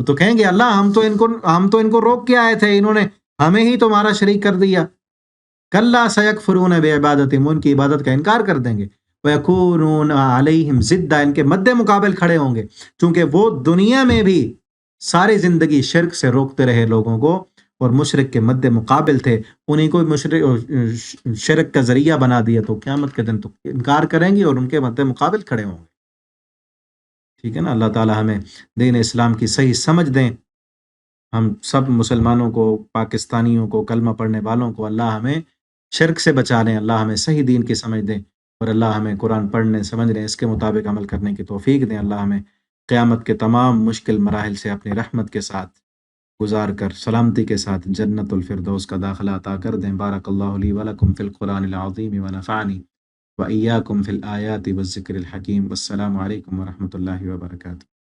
وہ تو کہیں گے اللہ ہم تو ان کو روک کے آئے تھے، انہوں نے ہمیں ہی تمہارا شریک کر دیا، کلا سیکفرون بعبادتہم، ان کی عبادت کا انکار کر دیں گے، ویکونون علیہم ضدا، ان کے مد مقابل کھڑے ہوں گے، چونکہ وہ دنیا میں بھی ساری زندگی شرک سے روکتے رہے لوگوں کو اور مشرک کے مد مقابل تھے، انہیں کو شرک کا ذریعہ بنا دیا، تو قیامت کے دن تو انکار کریں گے اور ان کے مد مقابل کھڑے ہوں گے۔ ٹھیک ہے نا، اللہ تعالی ہمیں دین اسلام کی صحیح سمجھ دیں، ہم سب مسلمانوں کو، پاکستانیوں کو، کلمہ پڑھنے والوں کو اللہ ہمیں شرک سے بچا لیں، اللہ ہمیں صحیح دین کی سمجھ دیں، اور اللہ ہمیں قرآن پڑھنے سمجھنے اس کے مطابق عمل کرنے کی توفیق دیں، اللہ ہمیں قیامت کے تمام مشکل مراحل سے اپنی رحمت کے ساتھ گزار کر سلامتی کے ساتھ جنت الفردوس کا داخلہ عطا کر دیں۔ بارک اللہ لی ولکم فی القرآن العظیم ونفعنی وإیاکم فی الآیات والذکر الحکیم، والسلام علیکم ورحمۃ اللہ وبرکاتہ۔